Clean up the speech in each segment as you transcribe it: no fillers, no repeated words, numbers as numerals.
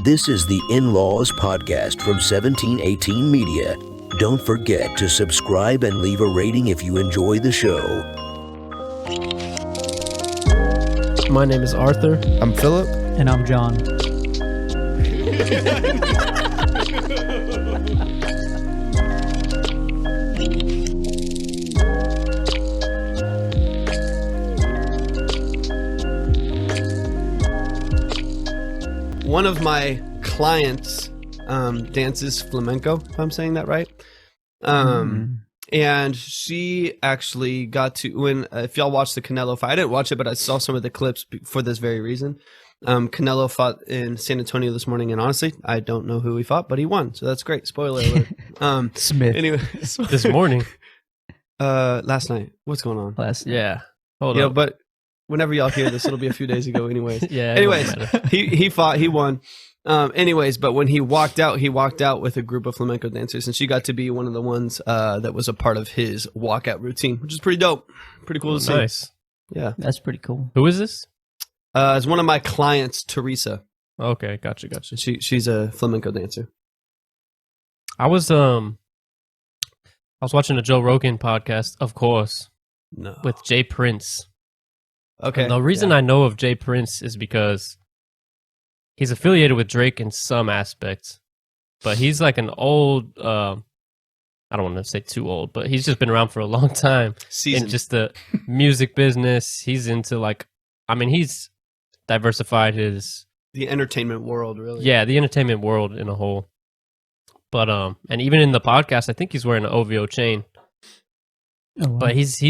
This is the In-Laws podcast from 1718 Media. Don't forget to subscribe and leave a rating if you enjoy the show. My name is Arthur. I'm Philip. And I'm John. One of my clients dances flamenco, if I'm saying that right. And she actually got to, when, if y'all watched the Canelo fight, I didn't watch it, but I saw some of the clips for this very reason. Canelo fought in San Antonio this morning, and honestly, I don't know who he fought, but he won, so that's great. Spoiler alert. Smith. Anyway, This morning. last night. What's going on? Yeah. Hold Yeah, up. but whenever y'all hear this, it'll be a few days ago, anyways. Yeah. Anyways, he fought, he won. Anyways, but when he walked out with a group of flamenco dancers, and she got to be one of the ones that was a part of his walkout routine, which is pretty dope. Pretty cool to see. Nice. Yeah. That's pretty cool. Who is this? It's one of my clients, Teresa. Okay, gotcha. She's a flamenco dancer. I was watching a Joe Rogan podcast, of course, No. with Jay Prince. Okay. And the reason I know of Jay Prince is because he's affiliated with Drake in some aspects, but he's like an old, I don't want to say too old, but he's just been around for a long time in just the music business. He's into he's diversified the entertainment world, really. Yeah, the entertainment world in a whole. But and even in the podcast, I think he's wearing an OVO chain. Oh, wow. But he's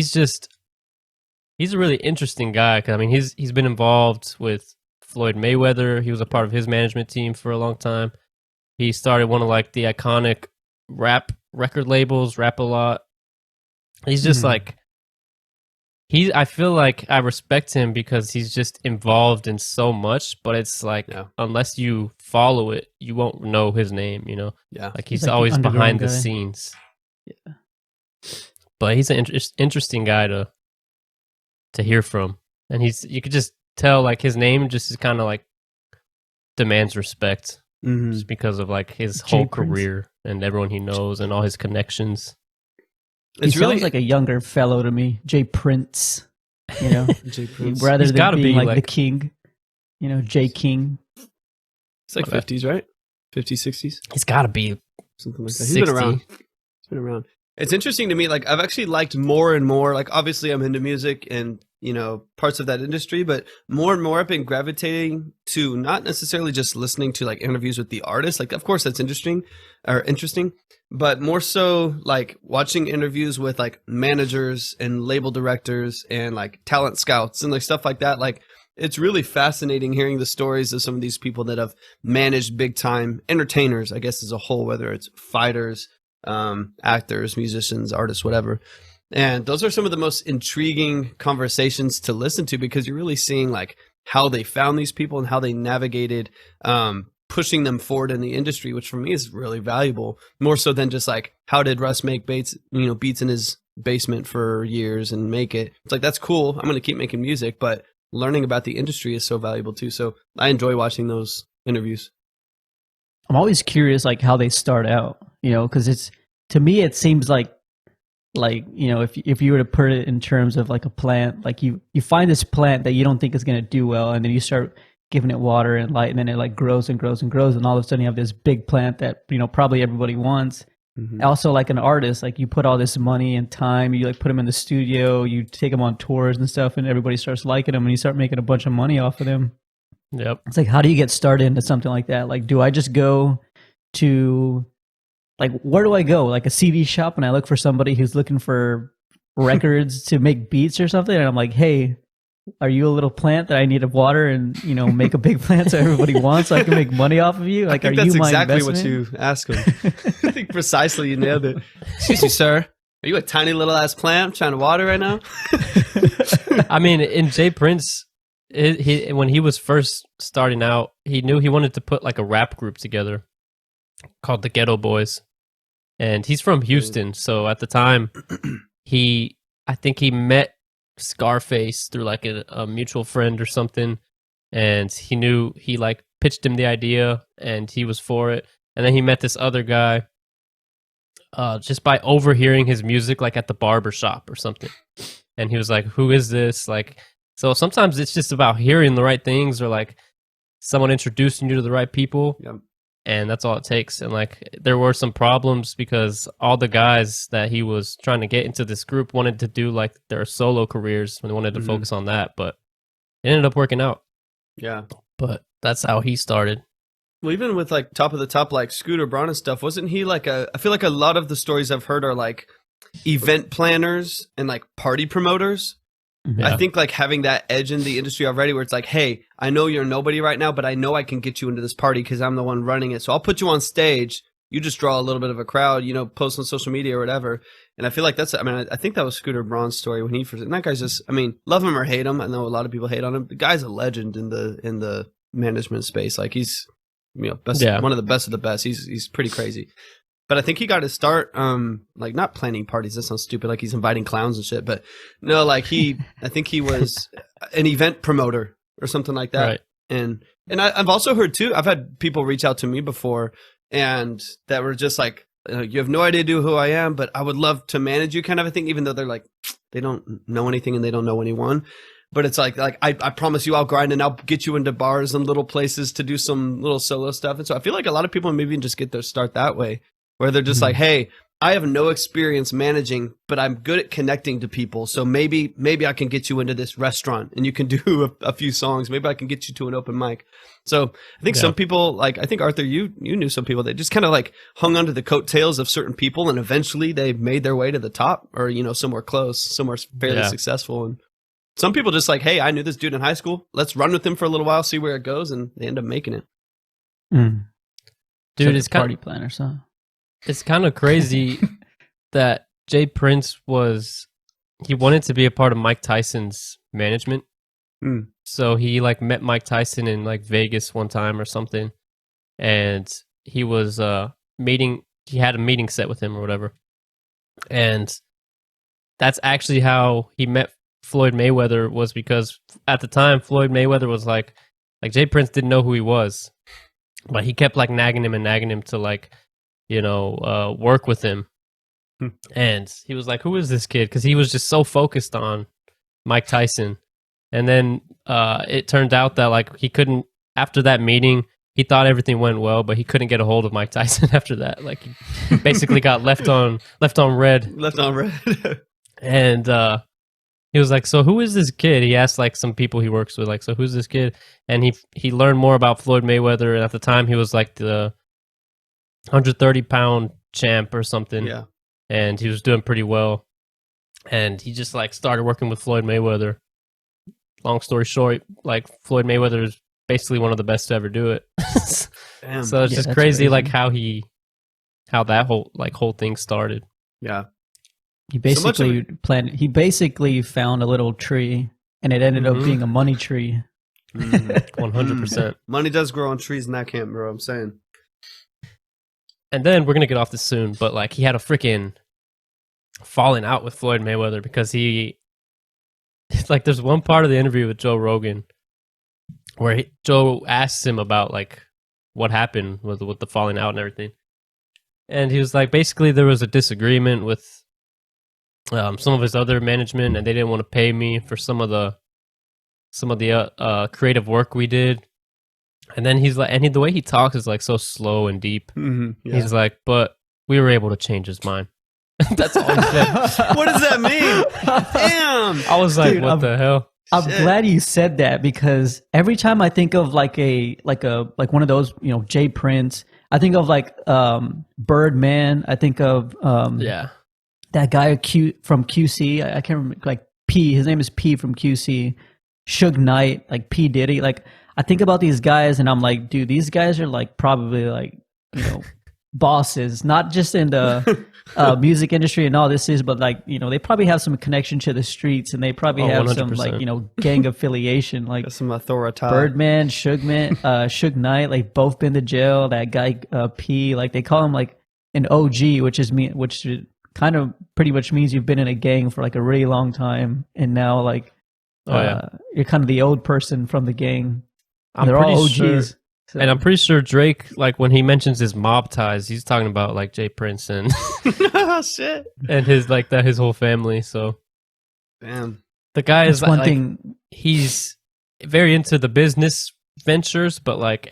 a really interesting guy. 'Cause, I mean, he's been involved with Floyd Mayweather. He was a part of his management team for a long time. He started one of the iconic rap record labels, Rap A Lot. He's just I feel like I respect him because he's just involved in so much, but it's unless you follow it, you won't know his name, you know? Yeah. Like he's He's like the always behind underground the guy. scenes. Yeah. But he's an interesting guy to hear from. And you could just tell his name just is kind of demands respect just because of his Jay whole Prince. career and everyone he knows and all his connections. It's He really sounds like a younger fellow to me. Jay Prince. You know? Jay Prince. Rather He's than gotta being be, the king. You know, Jay King. It's like 50s, right? 50s, 60s? He's got to be Something like that. He's been 60. around. He's been around. It's interesting to me. I've actually liked more and more. Obviously, I'm into music and parts of that industry, but more and more I've been gravitating to not necessarily just listening to interviews with the artists. Of course, that's interesting, but more so watching interviews with managers and label directors and talent scouts and stuff like that. It's really fascinating hearing the stories of some of these people that have managed big time entertainers, I guess, as a whole, whether it's fighters, actors, musicians, artists, whatever. And those are some of the most intriguing conversations to listen to because you're really seeing how they found these people and how they navigated pushing them forward in the industry, which for me is really valuable, more so than just how did Russ make beats in his basement for years and make it. It's that's cool. I'm going to keep making music, but learning about the industry is so valuable too. So I enjoy watching those interviews. I'm always curious how they start out, because to me it seems if you were to put it in terms of a plant, you find this plant that you don't think is going to do well, and then you start giving it water and light, and then it grows and grows and grows, and all of a sudden you have this big plant that probably everybody wants. Mm-hmm. Also, an artist, you put all this money and time, you put them in the studio, you take them on tours and stuff, and everybody starts liking them, and you start making a bunch of money off of them. Yep. It's how do you get started into something like that? Do I just go to where do I go? A CD shop, and I look for somebody who's looking for records to make beats or something, and I'm hey, are you a little plant that I need to water and make a big plant so everybody wants, so I can make money off of you? I think are that's you my exactly investment? what you ask them. I think precisely you nailed it. Excuse me, sir. Are you a tiny little ass plant I'm trying to water right now? I mean, in Jay Prince, when he was first starting out, he knew he wanted to put a rap group together called the Ghetto Boys, and he's from Houston. So at the time, I think he met Scarface through a mutual friend or something, and he knew he pitched him the idea, and he was for it. And then he met this other guy just by overhearing his music, like at the barber shop or something. And he was like, "Who is this?" Like, so sometimes it's just about hearing the right things, or like someone introducing you to the right people. Yep. And that's all it takes. And like there were some problems because all the guys that he was trying to get into this group wanted to do like their solo careers when they wanted to focus on that, but it ended up working out. Yeah. But that's how he started. Well, even with like top of the top, like Scooter Braun and stuff, wasn't he like I feel like a lot of the stories I've heard are like event planners and like party promoters. Yeah. I think like having that edge in the industry already where it's like, hey, I know you're nobody right now, but I know I can get you into this party because I'm the one running it. So I'll put you on stage. You just draw a little bit of a crowd, post on social media or whatever. And I feel like I think that was Scooter Braun's story when he first, and that guy's just, love him or hate him. I know a lot of people hate on him. The guy's a legend in the management space. Like he's, best, one of the best. He's pretty crazy. But I think he got his start, like not planning parties. That sounds stupid. Like he's inviting clowns and shit. But no, like I think he was an event promoter or something like that. Right. And I've also heard too, I've had people reach out to me before and that were just like, you have no idea who I am, but I would love to manage you kind of a thing, even though they're like, they don't know anything and they don't know anyone. But it's like I promise you I'll grind and I'll get you into bars and little places to do some little solo stuff. And so I feel like a lot of people maybe just get their start that way. Where they're just like, hey, I have no experience managing, but I'm good at connecting to people. So maybe I can get you into this restaurant and you can do a few songs. Maybe I can get you to an open mic. So I think some people, like, I think, Arthur, you knew some people that just kind of like hung onto the coattails of certain people and eventually they made their way to the top or, somewhere close, somewhere fairly successful. And some people just like, hey, I knew this dude in high school. Let's run with him for a little while, see where it goes. And they end up making it. Mm. Dude, it's party planner, so. It's kind of crazy that Jay Prince he wanted to be a part of Mike Tyson's management. So he like met Mike Tyson in like Vegas one time or something. And he was he had a meeting set with him or whatever. And that's actually how he met Floyd Mayweather, was because at the time Floyd Mayweather was like Jay Prince didn't know who he was. But he kept like nagging him to like, work with him. And he was like, who is this kid? Because he was just so focused on Mike Tyson. And then it turned out that like he couldn't, after that meeting, he thought everything went well, but he couldn't get a hold of Mike Tyson after that. Like he basically got left on red. Left on red. And he was like, so who is this kid? He asked like some people he works with, like, so who's this kid? And he learned more about Floyd Mayweather. And at the time he was like the 130-pound champ or something. Yeah. And he was doing pretty well. And he just like started working with Floyd Mayweather. Long story short, like Floyd Mayweather is basically one of the best to ever do it. Damn. So it's just crazy like how that whole thing started. Yeah. He basically found a little tree and it ended up being a money tree. 100%. Money does grow on trees in that camp, bro. I'm saying. And then we're going to get off this soon, but like he had a freaking falling out with Floyd Mayweather because it's like there's one part of the interview with Joe Rogan where Joe asks him about like what happened with the falling out and everything. And he was like, basically there was a disagreement with some of his other management and they didn't want to pay me for some of the creative work we did. And then he's like, and the way he talks is like so slow and deep. Mm-hmm, yeah. He's like, but we were able to change his mind. That's all he said. What does that mean? Damn. I was like, what the hell? I'm glad you said that because every time I think of like one of those, Jay Prince, I think of like Birdman. I think of that guy from QC. I can't remember, like P. His name is P from QC. Suge Knight, like P Diddy. Like I think about these guys and I'm like, dude, these guys are like probably like bosses, not just in the music industry and all this is, but like they probably have some connection to the streets and they probably have 100%. Some like gang affiliation, like some authority. Birdman, Suge Knight, like both been to jail. That guy P, like they call him like an OG, which kind of pretty much means you've been in a gang for like a really long time, and now like you're kind of the old person from the gang. They're all OGs. So, And I'm pretty sure Drake, like when he mentions his mob ties, he's talking about like Jay Prince and Oh shit! and his like that his whole family. So Damn. the guy is that's one like, thing. he's very into the business ventures, but like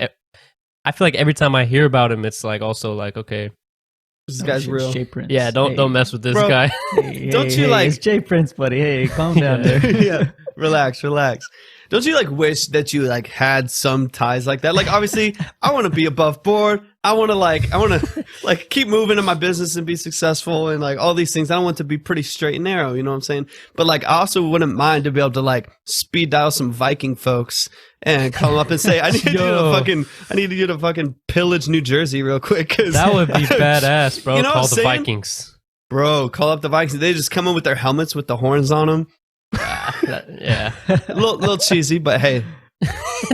I feel like every time I hear about him, it's like also like, okay, This guy's shit, real. Jay Prince. yeah, don't mess with this Bro. guy. Hey, Don't hey, you hey, like- It's Jay Prince, buddy. Hey, calm down Yeah. there. Yeah, relax. Don't you like wish that you like had some ties like that? Like obviously, I want to be above board. I want to like keep moving in my business and be successful and like all these things. I don't want to be pretty straight and narrow. You know what I'm saying? But like I also wouldn't mind to be able to like speed dial some Viking folks and call them up and say, I need you to fucking pillage New Jersey real quick. 'Cause That would be badass, bro. You know what Call I'm the saying? Vikings. Bro, call up the Vikings. They just come in with their helmets with the horns on them. Yeah, A little cheesy, but hey,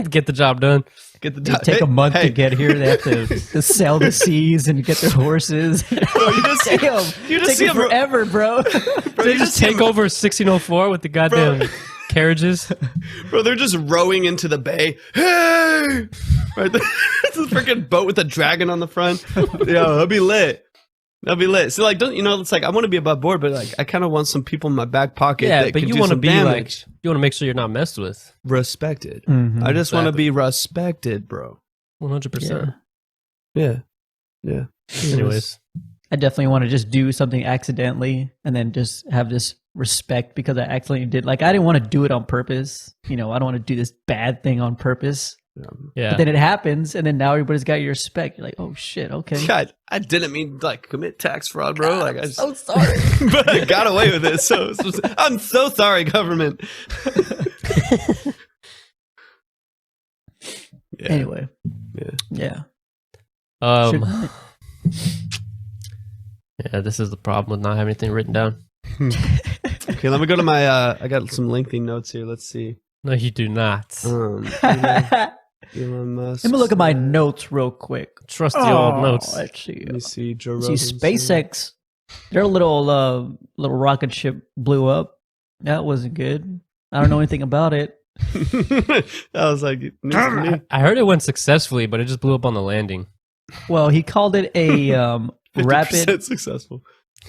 get the job done. get the They take a month hey, to get here. They have to sail the seas and get their horses. Bro, you just see, Damn, you just see taking them, forever, bro. bro, They you just see take them- over 1604 with the goddamn carriages. Bro, they're just rowing into the bay. Hey! Right there. It's a freaking boat with a dragon on the front. Yo, that'll be lit. That'll be lit. So, like, don't you know? It's like I want to be above board, but like, I kind of want some people in my back pocket. Yeah, that but can you do want to some be damage. like, you want to make sure you're not messed with. Respected. Mhm. I just want to Exactly. be respected, bro. 100%. Yeah, yeah. Anyways, I definitely want to just do something accidentally and then just have this respect because I accidentally did. Like, I didn't want to do it on purpose. You know, I don't want to do this bad thing on purpose. yeah. But then it happens, and then now everybody's got your respect. You're like, oh shit, okay. God, I didn't mean to, like commit tax fraud, bro. Like I just, So sorry. but I got away with it. So I'm so sorry, government. Yeah. Anyway, Yeah. yeah. Um, yeah, this is the problem with not having anything written down. Okay, let me go to my. I got some lengthy notes here. Let's see. No, you do not. Elon Musk. Let me look at my notes real quick. Trust the old notes. Let's see. Let me see. Joe See, Rogan. SpaceX, their little rocket ship blew up. That wasn't good. I don't know anything about it. I was like, news to me. I heard it went successfully, but it just blew up on the landing. Well, he called it a rapid. 50% successful.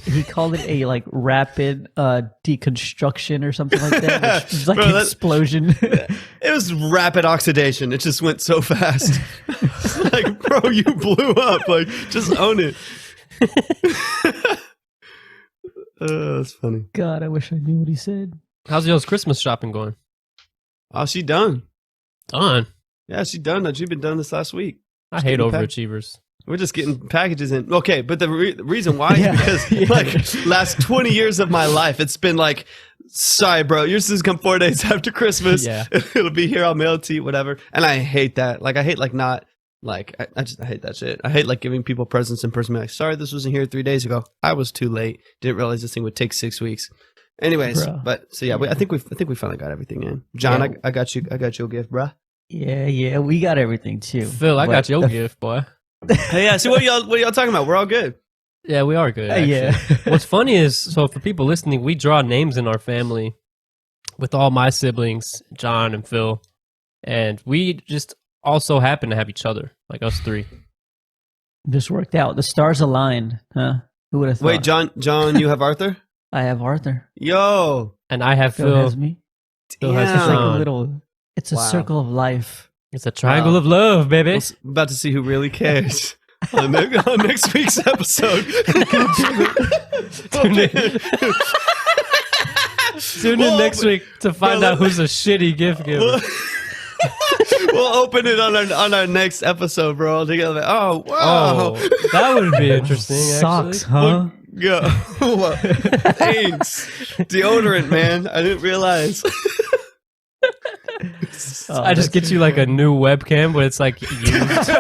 He called it a like rapid deconstruction or something like that. Which is like Bro, an that- explosion. It was rapid oxidation. It just went so fast. Like, bro, you blew up. Like, just own it. That's funny. God, I wish I knew what he said. How's y'all's Christmas shopping going? Oh, she done. Done. Yeah, she done. She's been done this last week. I hate getting overachievers. We're just getting packages in. Okay, but the reason why Yeah. is because like last 20 years of my life, it's been like, sorry, bro, yours is come 4 days after Christmas. Yeah. It'll be here. I'll mail it to you, whatever. And I hate that. Like, I hate like not like I hate that shit. I hate like giving people presents in person. Be like, sorry, this wasn't here 3 days ago. I was too late. Didn't realize this thing would take 6 weeks. Anyways, Bruh. but so yeah, I think we finally got everything in. John, Yeah. I got you a gift, bruh. Yeah, we got everything too. Phil, I But got your the- gift, boy. Hey, yeah. So what are y'all talking about? We're all good. Yeah, we are good. Actually. Yeah. What's funny is, so for people listening, we draw names in our family with all my siblings, John and Phil, and we just also happen to have each other, like us three. Just worked out. The stars aligned, huh? Who would have thought? Wait, John, you have Arthur? I have Arthur. Yo. And I have Phil Phil. has me. Phil has It's like a Sean. little. It's a Wow. circle of life. It's a triangle of love, baby. We're about to see who really cares on next week's episode. Tune in. Tune in next week to find Bro, out who's a shitty gift giver. We'll open it on our next episode, bro. Together. Oh, wow. Oh, that would be interesting. Socks, Actually. huh? Go. Thanks. Deodorant, man. I didn't realize. Oh, I just that's- get you like a new webcam, but it's like used.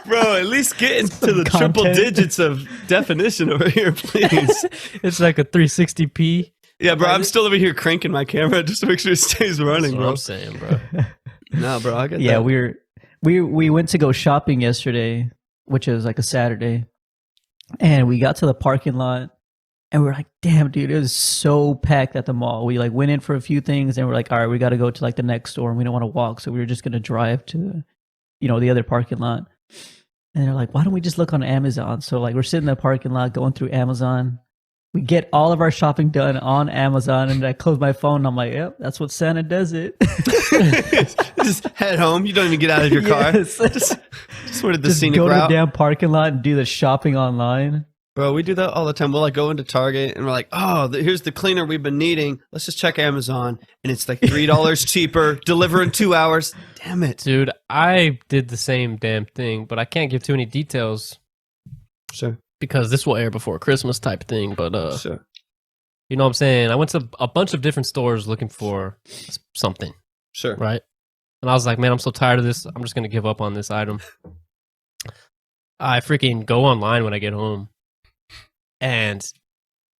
Bro, at least get into the triple Content. digits of definition over here, please. It's like a 360p. Yeah, bro, I'm still over here cranking my camera just to make sure it stays That's running, what bro. I'm saying, bro. No, bro, I get Yeah, that. we went to go shopping yesterday, which is like a Saturday, and we got to the parking lot, and we were like, "Damn, dude, it was so packed at the mall." We like went in for a few things, and we're like, "All right, we got to go to like the next store, and we don't want to walk, so we were just gonna drive to the other parking lot. And they're like, why don't we just look on Amazon? So like we're sitting in the parking lot going through Amazon. We get all of our shopping done on Amazon, and I close my phone and I'm like, yep, that's what Santa does it. Just head home. You don't even get out of your car. Yes. Just wanted the Just scenic go to the route. damn parking lot and do the shopping online. Bro, we do that all the time. We'll like go into Target and we're like, oh, here's the cleaner we've been needing. Let's just check Amazon. And it's like $3 cheaper, deliver in 2 hours. Damn it. Dude, I did the same damn thing, but I can't give too many details Sure. because this will air before Christmas type thing. But Sure. you know what I'm saying? I went to a bunch of different stores looking for something, Sure. right? And I was like, man, I'm so tired of this. I'm just going to give up on this item. I freaking go online when I get home, and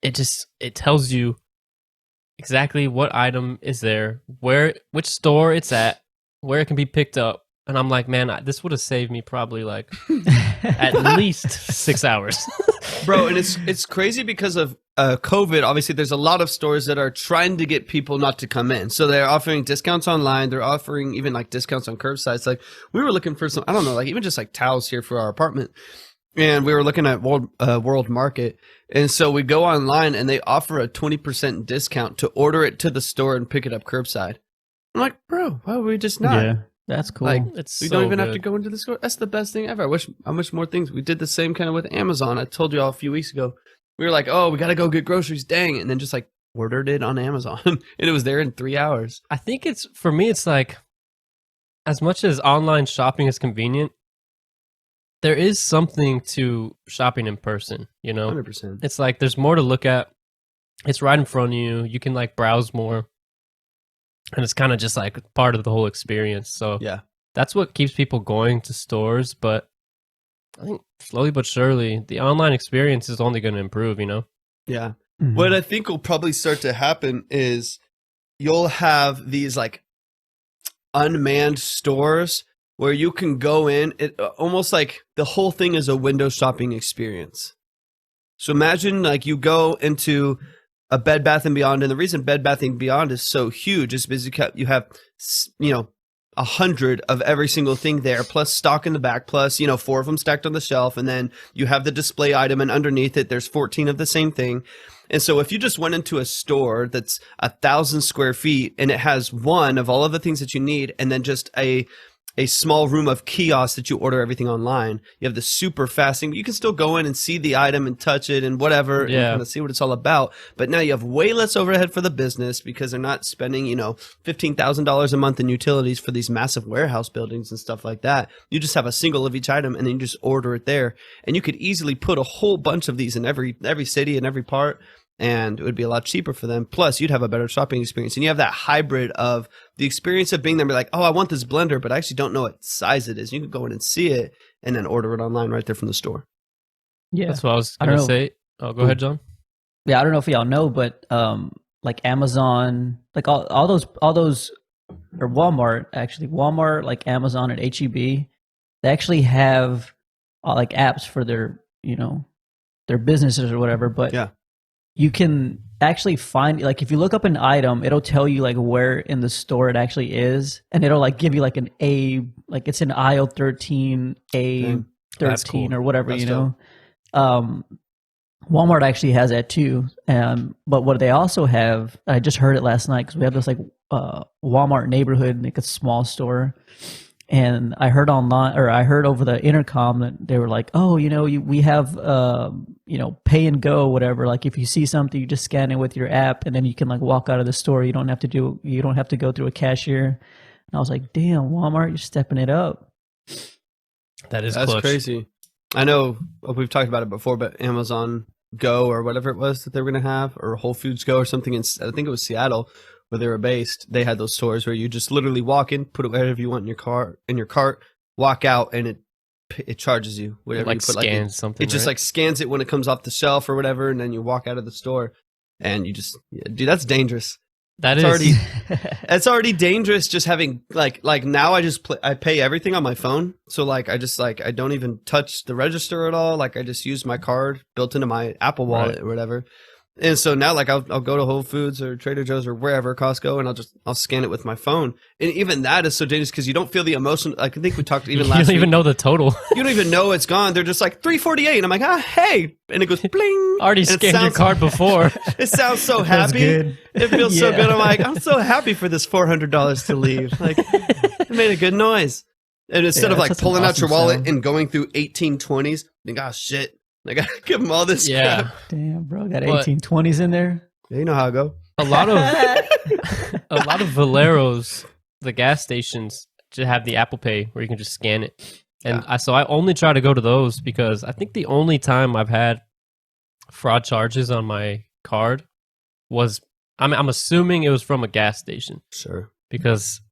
it tells you exactly what item is there, which store it's at, where it can be picked up. And I'm like, man, this would have saved me probably like at least 6 hours. Bro, and it's crazy because of COVID. Obviously, there's a lot of stores that are trying to get people not to come in. So they're offering discounts online. They're offering even like discounts on curbside. It's like we were looking for some, I don't know, like even just like towels here for our apartment. And we were looking at World Market. And so we go online and they offer a 20% discount to order it to the store and pick it up curbside. I'm like, bro, why would we just not? Yeah, that's cool. Like, It's we so don't even have good. to go into the store. That's the best thing ever. I wish more things. We did the same kind of with Amazon. I told you all a few weeks ago. We were like, oh, we got to go get groceries. Dang. And then just like ordered it on Amazon. And it was there in 3 hours. I think for me, it's like, as much as online shopping is convenient, there is something to shopping in person, 100%. It's like there's more to look at. It's right in front of you. You can like browse more. And it's kind of just like part of the whole experience. So Yeah. that's what keeps people going to stores. But I think slowly but surely, the online experience is only going to improve, Yeah. Mhm. What I think will probably start to happen is you'll have these like unmanned stores where you can go in. It almost like the whole thing is a window shopping experience. So imagine like you go into a Bed Bath & Beyond, and the reason Bed Bath & Beyond is so huge is because you have 100 of every single thing there, plus stock in the back, plus 4 of them stacked on the shelf, and then you have the display item, and underneath it there's 14 of the same thing. And so if you just went into a store that's 1,000 square feet and it has one of all of the things that you need, and then just a small room of kiosks that you order everything online. You have the super fast thing. You can still go in and see the item and touch it and whatever and Yeah. kind of see what it's all about. But now you have way less overhead for the business because they're not spending, $15,000 a month in utilities for these massive warehouse buildings and stuff like that. You just have a single of each item and then you just order it there. And you could easily put a whole bunch of these in every city and every part. And it would be a lot cheaper for them. Plus, you'd have a better shopping experience. And you have that hybrid of the experience of being there and be like, oh, I want this blender, but I actually don't know what size it is. You can go in and see it and then order it online right there from the store. Yeah. That's what I was I going don't to know. say. Oh, go ahead, John. Yeah, I don't know if y'all know, but like Amazon, like all those or Walmart, like Amazon and HEB, they actually have like apps for their their businesses or whatever. But Yeah. you can actually find, like, if you look up an item, it'll tell you like where in the store it actually is, and it'll like give you like an A, like it's in aisle 13, A That's 13 cool. or whatever, That's Walmart actually has that too. But what they also have, I just heard it last night because we have this like Walmart neighborhood, like a small store. And I heard over the intercom that they were like, oh, we have, pay and go, whatever. Like if you see something, you just scan it with your app and then you can like walk out of the store. You don't have to go through a cashier. And I was like, damn, Walmart, you're stepping it up. That's That's clutch. crazy. I know we've talked about it before, but Amazon Go or whatever it was that they were going to have, or Whole Foods Go or something, I think it was Seattle, where they were based. They had those stores where you just literally walk in, put it wherever you want in your cart, walk out, and it charges you whatever Like you put. scans something. It just right? like scans it when it comes off the shelf or whatever, and then you walk out of the store, and you just, dude, that's dangerous. that it's is already- It's already dangerous just having like now I pay everything on my phone. So like I don't even touch the register at all. Like I just use my card built into my Apple Wallet Right. or whatever. And so now, like, I'll go to Whole Foods or Trader Joe's or wherever, Costco, and I'll scan it with my phone. And even that is so dangerous because you don't feel the emotion. Like, I think we talked even last week. You don't even know the total. You don't even know it's gone. They're just like $3.48. And I'm like, hey. And it goes bling. Already scanned your card before. It sounds so happy. Good. It feels so good. I'm like, I'm so happy for this $400 to leave. Like, it made a good noise. And instead of like pulling out your wallet and going through 1820s, think, oh shit. I gotta give them all this crap. Damn, bro, got 1820s in there. Yeah, you know how I go. A lot of Valeros, the gas stations, just have the Apple Pay where you can just scan it. And so I only try to go to those because I think the only time I've had fraud charges on my card was, I'm assuming it was from a gas station. Sure. Because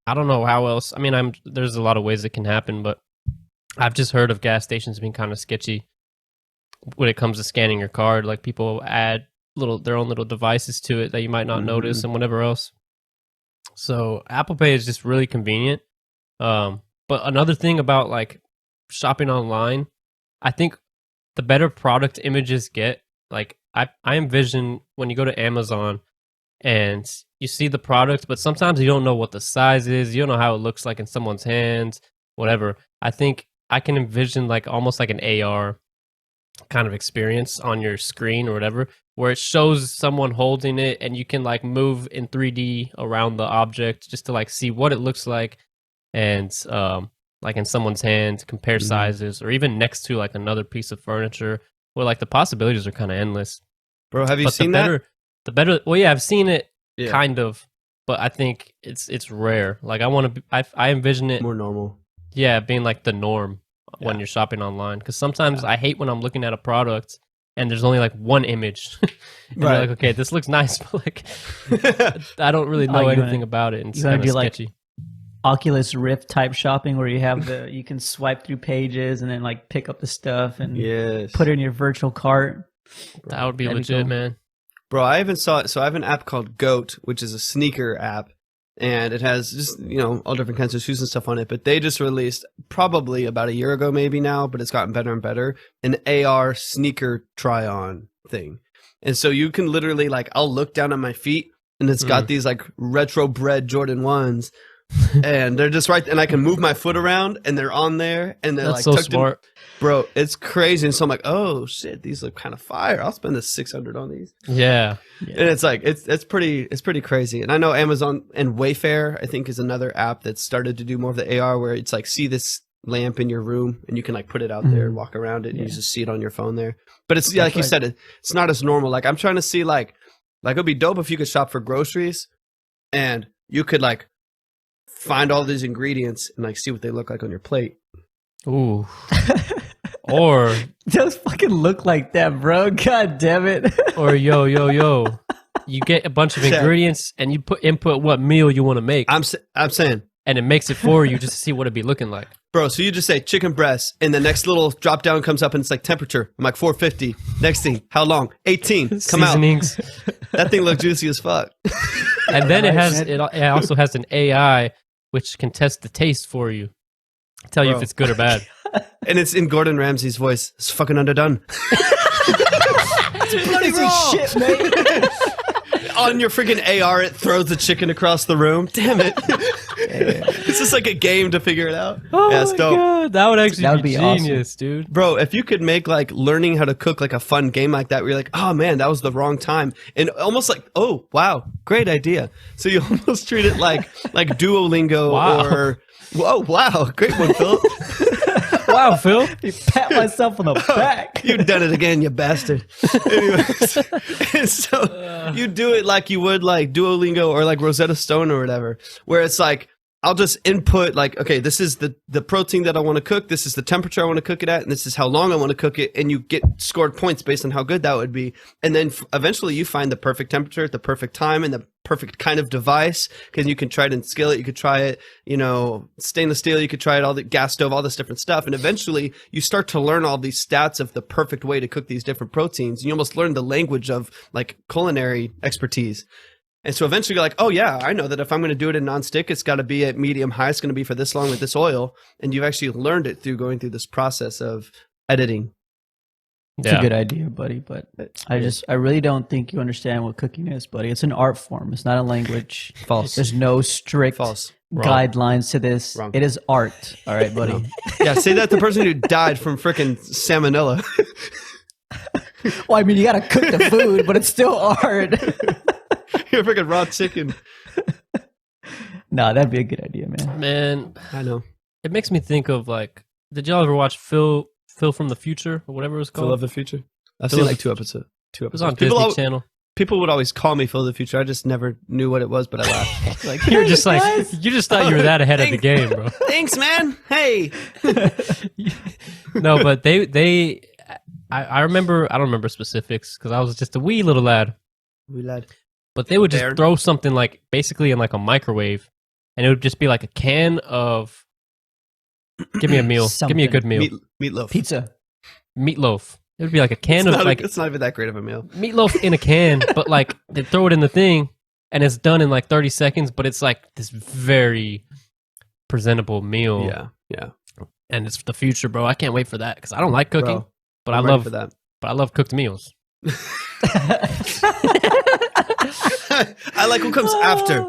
I don't know how else. I mean, there's a lot of ways it can happen, but I've just heard of gas stations being kind of sketchy when it comes to scanning your card. Like, people add their own little devices to it that you might not notice and whatever else. So Apple Pay is just really convenient. But another thing about like shopping online, I think the better product images get, like I envision when you go to Amazon and you see the product, but sometimes you don't know what the size is, you don't know how it looks like in someone's hands, whatever. I think I can envision like almost like an AR kind of experience on your screen or whatever, where it shows someone holding it and you can like move in 3D around the object just to like see what it looks like, and like in someone's hand, compare sizes, or even next to like another piece of furniture, where like the possibilities are kind of endless. Bro, have you seen that? The better, well, yeah, I've seen it kind of, but I think it's rare. Like I envision it more normal. Yeah, being like the norm when you're shopping online, because sometimes I hate when I'm looking at a product and there's only like one image. And you're like, okay, this looks nice, but like I don't really know anything about it, and it's kind of sketchy. Like Oculus Rift type shopping where you have you can swipe through pages and then like pick up the stuff and put it in your virtual cart. That would be legit, man. Bro, I even saw it. So I have an app called Goat, which is a sneaker app. And it has just, all different kinds of shoes and stuff on it. But they just released, probably about a year ago maybe now, but it's gotten better and better, an AR sneaker try-on thing. And so you can literally, like, I'll look down at my feet, and it's got these, like, retro-bred Jordan 1s. And they're just right, and I can move my foot around, and they're on there, and they're That's like so smart. Bro, it's crazy. And so I'm like, oh shit, these look kind of fire. I'll spend the $600 on these. Yeah. And it's like it's pretty crazy. And I know Amazon and Wayfair, I think, is another app that started to do more of the AR, where it's like, see this lamp in your room, and you can like put it out there, walk around it, and you just see it on your phone there. But it's like you said, it's not as normal. Like, I'm trying to see like it'd be dope if you could shop for groceries and you could like find all these ingredients and like see what they look like on your plate. Ooh. Or those fucking look like that, bro. God damn it. Or yo, you get a bunch of ingredients and you input what meal you want to make. I'm saying, and it makes it for you just to see what it'd be looking like. Bro, so you just say chicken breast, and the next little drop down comes up, and it's like temperature. I'm like 450. Next thing, how long? 18. Come Seasonings. out. That thing looks juicy as fuck. And then it also has an AI which can test the taste for you, tell you if it's good or bad. And it's in Gordon Ramsay's voice. It's fucking underdone. It's bloody raw. Shit, mate. On your freaking AR, it throws the chicken across the room. Damn it. It's just like a game to figure it out. Oh yeah, it's dope. God, that would be genius, awesome. Dude. Bro, if you could make like learning how to cook like a fun game like that, where you're like, oh man, that was the wrong time. And almost like, oh, wow, great idea. So you almost treat it like Duolingo or, whoa, wow, great one, Phil. Wow, Phil. You pat myself on the back. You've done it again, you bastard. Anyways, and so you do it like you would like Duolingo or like Rosetta Stone or whatever, where it's like, I'll just input like, okay, this is the protein that I want to cook. This is the temperature I want to cook it at. And this is how long I want to cook it. And you get scored points based on how good that would be. And then eventually you find the perfect temperature at the perfect time and the perfect kind of device. Because you can try it in skillet. You could try it, stainless steel. You could try it all the gas stove, all this different stuff. And eventually you start to learn all these stats of the perfect way to cook these different proteins. And you almost learn the language of like culinary expertise. And so eventually you're like, oh yeah, I know that if I'm going to do it in nonstick, it's got to be at medium high. It's going to be for this long with this oil. And you've actually learned it through going through this process of editing. It's a good idea, buddy, but I really don't think you understand what cooking is, buddy. It's an art form. It's not a language. False. There's no strict False. guidelines to this. Wrong. It is art. All right, buddy. Yeah, say that to the person who died from freaking salmonella. Well, I mean, you got to cook the food, but it's still art. You're freaking raw chicken. Nah, that'd be a good idea, man. Man, I know. it makes me think of like, did y'all ever watch Phil from the Future or whatever it was called? Phil of the Future. I've Phil seen of like the- two episodes. It was on Disney Channel. People would always call me Phil of the Future. I just never knew what it was, but I laughed. Like, You're just like, guys. you just thought you were that ahead of the game, bro. Thanks, man. Hey. No, but I remember, I don't remember specifics because I was just a wee little lad, We lad. but they would just Bear. throw something like basically in like a microwave and it would just be like a can of, give me a meal, give me a Something. good meal, Meatloaf. Pizza. meatloaf. It would be like a can of like it's not even that great of a meal. meatloaf in a can, but like they throw it in the thing and it's done in like 30 seconds, but it's like this very presentable meal. Yeah. And it's the future, bro. I can't wait for that because I don't like cooking, Bro, but I'm I ready love for that. but I love cooked meals. I like what comes after.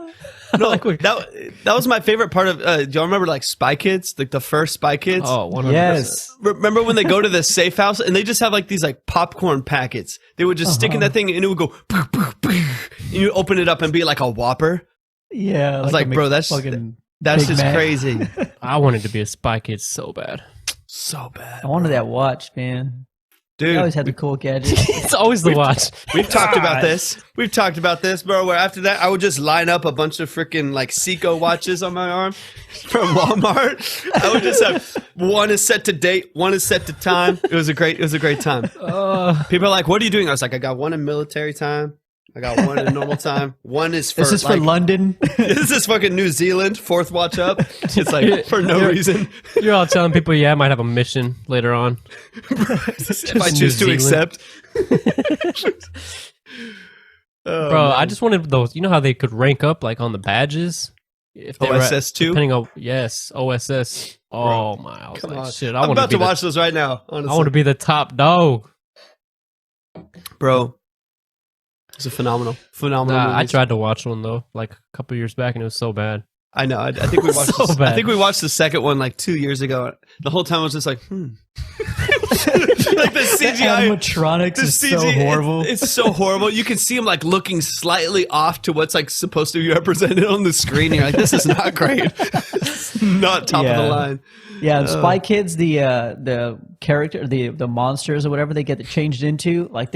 No, like what- that was my favorite part of. Do y'all remember like Spy Kids, like the first Spy Kids? Oh, 100%. Yes. Remember when they go to the safe house and they just have like these like popcorn packets? They would just stick in that thing and it would go, and you open it up and be like a Whopper. Yeah. I was like, bro, that's fucking Big just Mac. crazy. I wanted to be a Spy Kid so bad. So bad. I wanted that watch, man. Dude, I always had the cool gadgets. It's always the watch. we've talked about this. We've talked about this, bro. Where after that, I would just line up a bunch of freaking like Seiko watches on my arm from Walmart. I would just have one is set to date, one is set to time. It was a great time. People are like, "What are you doing?" I was like, "I got one in military time. I got one in normal time. One is for This is like, for London. This is fucking New Zealand. Fourth watch up. It's like for no reason. You're all telling people, yeah, I might have a mission later on. If I New choose to Zealand. accept." Oh, Bro, man. I just wanted those. You know how they could rank up like on the badges? If they were at- OSS 2? Depending on, yes, OSS. Oh, my. I was Come like, on. shit, I'm about to watch those right now. Honestly, I want to be the top dog. bro. It's a phenomenal. Nah, I movies. tried to watch one though, like a couple years back, and it was so bad. I know. I think we watched. So I bad. think we watched the second one like 2 years ago. The whole time I was just like, like the CGI. Animatronics The is so CGI horrible. It's so horrible. You can see him like looking slightly off to what's like supposed to be represented on the screen. And you're like, this is not great. It's not top of the Yeah. line. Yeah, and Spy Kids, the character, the monsters or whatever they get changed into, like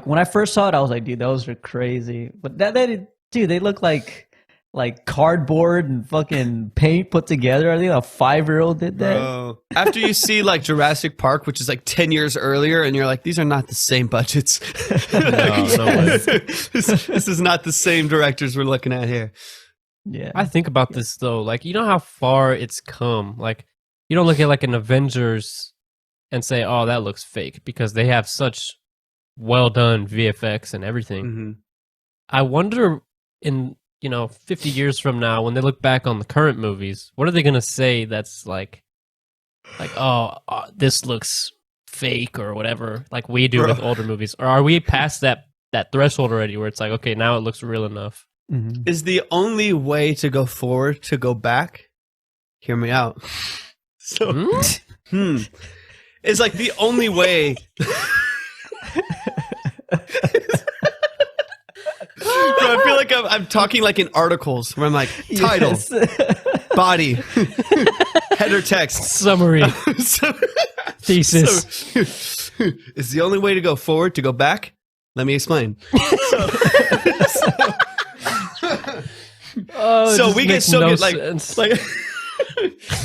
when I first saw it, I was like, dude, those are crazy. But dude, they look like cardboard and fucking paint put together. I think a 5-year-old did that. Bro. After you see like Jurassic Park, which is like 10 years earlier, and you're like, these are not the same budgets. No way. This is not the same directors we're looking at here. Yeah, I think about this though, like you know how far it's come. Like you don't look at like an Avengers and say, "Oh, that looks fake," because they have such well done VFX and everything. Mm-hmm. I wonder in 50 years from now when they look back on the current movies, what are they gonna say that's like oh, this looks fake or whatever, like we do with older movies, or are we past that threshold already where it's like, okay, now it looks real enough? Mhm. Is the only way to go forward to go back? Hear me out. So, it's like the only way. Bro, I feel like I'm talking like in articles where I'm like, title, Yes. body, header text, Summary, So- thesis. so, is the only way to go forward to go back? Let me explain. Oh, it So just we get makes so no good, like, sense.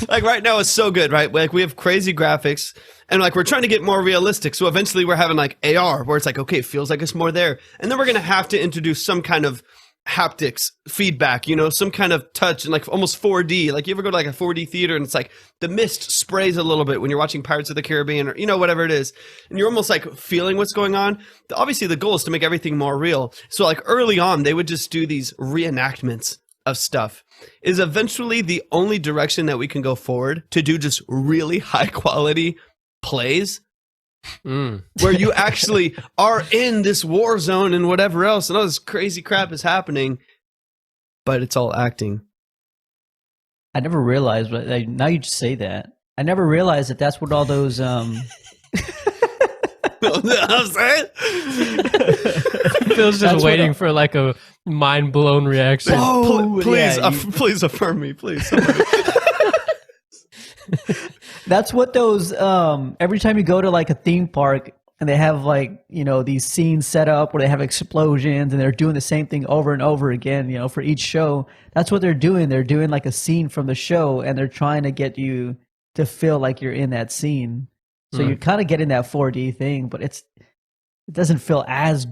like right now it's so good, right? Like we have crazy graphics, and like we're trying to get more realistic. So eventually we're having like AR, where it's like, okay, it feels like it's more there, and then we're gonna have to introduce some kind of haptics feedback, some kind of touch, and like almost 4D. Like you ever go to like a 4D theater and it's like the mist sprays a little bit when you're watching Pirates of the Caribbean or whatever it is, and you're almost like feeling what's going on. Obviously the goal is to make everything more real. So like early on they would just do these reenactments of stuff. Is eventually the only direction that we can go forward to do just really high quality plays where you actually are in this war zone and whatever else, and all this crazy crap is happening, but it's all acting. I never realized, but now you just say that. I never realized that that's what all those. I'm saying? Phil's just That's waiting for like a mind blown reaction. Oh, please, yeah, please affirm me, please. That's what those. Every time you go to like a theme park and they have like these scenes set up where they have explosions and they're doing the same thing over and over again. For each show, that's what they're doing. They're doing like a scene from the show and they're trying to get you to feel like you're in that scene. So you're kind of getting that 4D thing, but it doesn't feel as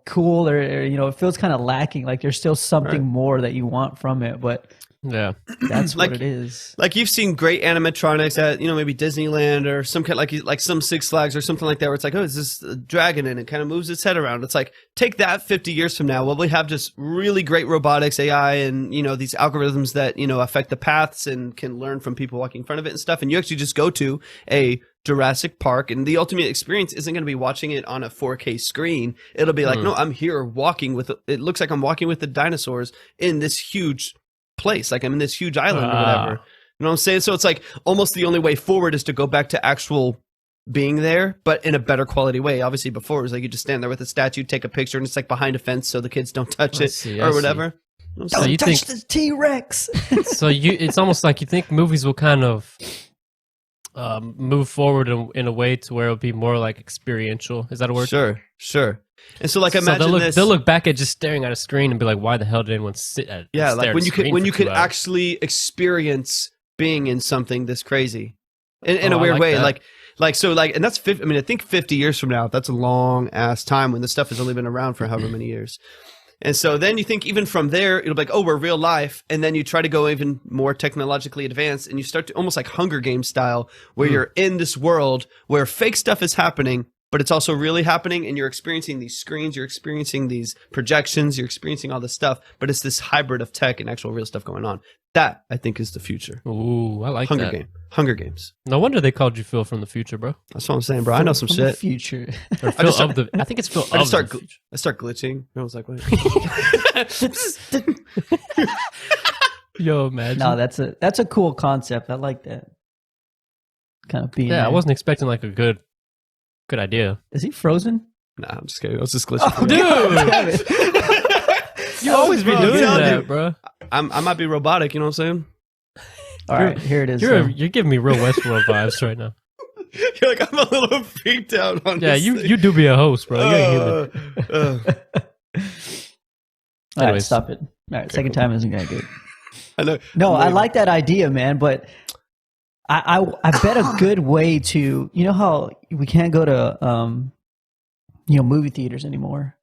cool or it feels kind of lacking. Like there's still something more that you want from it, but Yeah. that's what it is. Like you've seen great animatronics at maybe Disneyland or some kind like some Six Flags or something like that, where it's like, oh, is this a dragon and it kind of moves its head around. It's like, take that 50 years from now, will we have just really great robotics, AI, and these algorithms that affect the paths and can learn from people walking in front of it and stuff, and you actually just go to a Jurassic Park, and the ultimate experience isn't going to be watching it on a 4K screen. It'll be like, no, I'm here walking with it looks like I'm walking with the dinosaurs in this huge place, like I'm in this huge island or whatever. You know what I'm saying? So it's like almost the only way forward is to go back to actual being there, but in a better quality way. Obviously before it was like you just stand there with a statue, take a picture, and it's like behind a fence so the kids don't touch it or whatever. Don't touch the T-Rex. So it's almost like you think movies will kind of move forward in a way to where it'll be more like experiential. Is that a word? Sure. And so like imagine they'll look back at just staring at a screen and be like, why the hell did anyone sit at like when you could hours? actually experience being in something this crazy in a weird way. That. And that's 50, I think 50 years from now, that's a long ass time when this stuff has only been around for however many years. And so then you think even from there, it'll be like, oh, we're real life. And then you try to go even more technologically advanced and you start to almost like Hunger Games style, where you're in this world where fake stuff is happening, but it's also really happening. And you're experiencing these screens, you're experiencing these projections, you're experiencing all this stuff, but it's this hybrid of tech and actual real stuff going on. That, I think, is the future. Ooh, I like that. Hunger Games. No wonder they called you Phil from the future, bro. That's what I'm saying, bro. I know some From shit. the future. Or Phil of the. I think it's Phil of the future. I start glitching. I was like, wait. Yo, imagine. No, that's a cool concept. I like that. Kind of being. Yeah, there. I wasn't expecting like a good idea. Is he frozen? Nah, I'm just kidding. I was just glitching. Oh, Dude! You always be doing that, bro. I might be robotic, you know what I'm saying? All right, here it is. You're giving me real Westworld vibes right now. You're like, I'm a little freaked out on Yeah, this thing. you do be a host, bro. You ain't human. All right, Anyways. stop it. All right, second time isn't gonna good. I know. No, I like that idea, man. But I bet a good way to how we can't go to movie theaters anymore.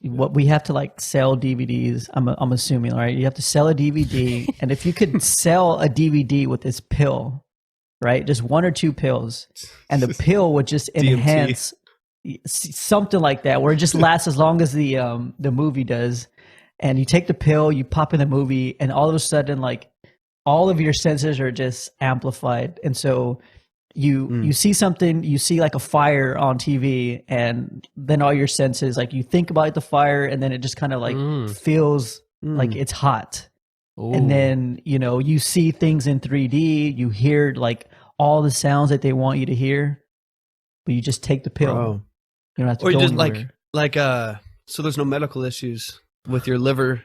What we have to like sell DVDs. I'm assuming, right? You have to sell a DVD, and if you could sell a DVD with this pill, right? Just one or two pills, and the pill would just enhance something like that, where it just lasts as long as the movie does. And you take the pill, you pop in the movie, and all of a sudden, like all of your senses are just amplified, and so you see something, you see like a fire on TV, and then all your senses, like you think about the fire, and then it just kind of like feels like it's hot. Ooh. And then you see things in 3D, you hear like all the sounds that they want you to hear, but you just take the pill. Bro. You don't have to Or you go just anywhere. so there's no medical issues with your liver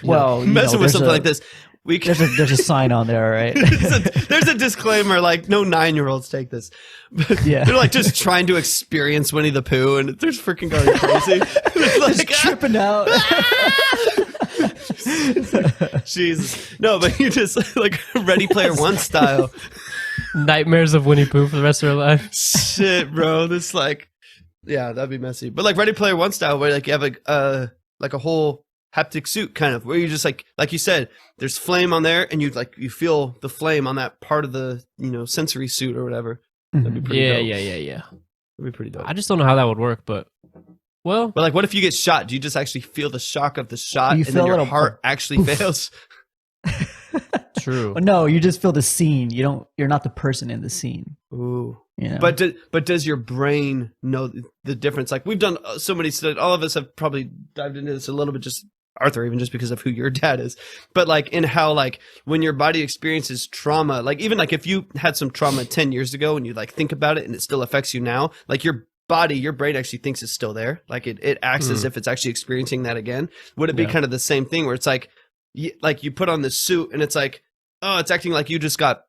Well, messing with something like this. We can, there's a sign on there, right? there's a disclaimer, like no 9-year-olds take this. But Yeah. they're like just trying to experience Winnie the Pooh, and they're freaking going crazy. Like, Just tripping out. Jesus, no, but you just like Ready Player One style. Nightmares of Winnie Pooh for the rest of her life. Shit, bro, this like, yeah, that'd be messy. But like Ready Player One style, where like you have a whole haptic suit kind of, where you just like you said, there's flame on there, and you feel the flame on that part of the sensory suit or whatever. That'd be pretty dope. Yeah. That'd be pretty dope. I just don't know how that would work, but But like, what if you get shot? Do you just actually feel the shock of the shot, You and feel then a your little heart actually fails? true. No, you just feel the scene. You're not the person in the scene. Ooh, But does your brain know the difference? Like we've done so many studies. All of us have probably dived into this a little bit, just Arthur, even just because of who your dad is. But like in how like when your body experiences trauma, like even like if you had some trauma 10 years ago and you like think about it and it still affects you now, like your body, your brain actually thinks it's still there. Like it acts as if it's actually experiencing that again. Would it be kind of the same thing where it's like you put on this suit and it's like, oh, it's acting like you just got